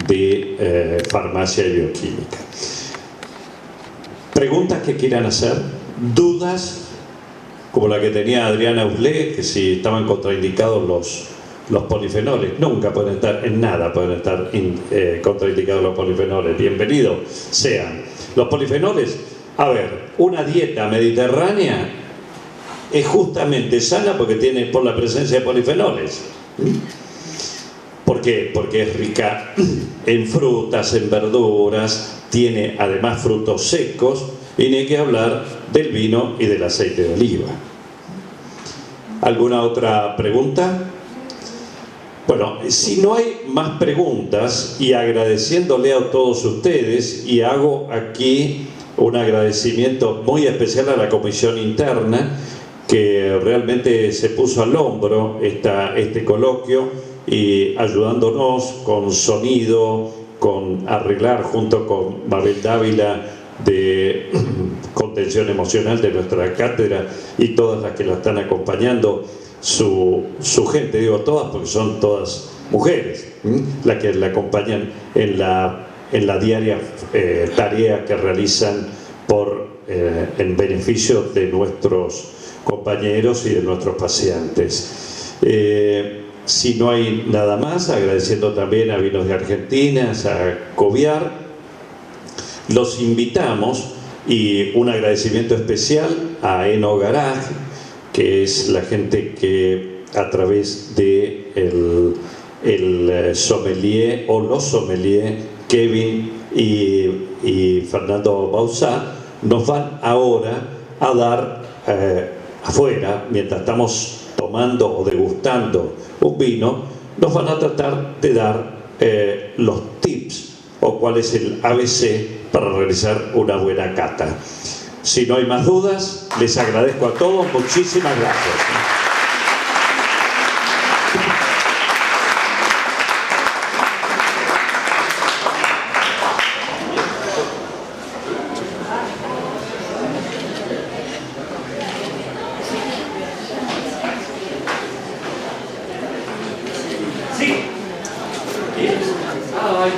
de Farmacia y Bioquímica. Preguntas que quieran hacer, dudas, como la que tenía Adriana Uslé, que si estaban contraindicados los polifenoles. Nunca pueden estar, en nada pueden estar contraindicados los polifenoles. Bienvenidos sean. Los polifenoles, a ver, una dieta mediterránea es justamente sana porque tiene por la presencia de polifenoles. ¿Por qué? Porque es rica en frutas, en verduras, tiene además frutos secos, y ni hay que hablar del vino y del aceite de oliva. ¿Alguna otra pregunta? Bueno, si no hay más preguntas, y agradeciéndole a todos ustedes, y hago aquí un agradecimiento muy especial a la comisión interna, que realmente se puso al hombro este coloquio y ayudándonos con sonido, con arreglar junto con Mabel Dávila de contención emocional de nuestra cátedra y todas las que la están acompañando, su gente, digo todas porque son todas mujeres, las que la acompañan en la diaria tarea que realizan en beneficio de nuestros compañeros y de nuestros pacientes. Si no hay nada más, agradeciendo también a Vinos de Argentina, a Coviar, los invitamos, y un agradecimiento especial a Eno Garage, que es la gente que a través de el sommelier o los sommeliers Kevin y Fernando Bauzá nos van ahora a dar afuera, mientras estamos tomando o degustando un vino, nos van a tratar de dar los tips o cuál es el ABC para realizar una buena cata. Si no hay más dudas, les agradezco a todos, muchísimas gracias. Sí. Ay,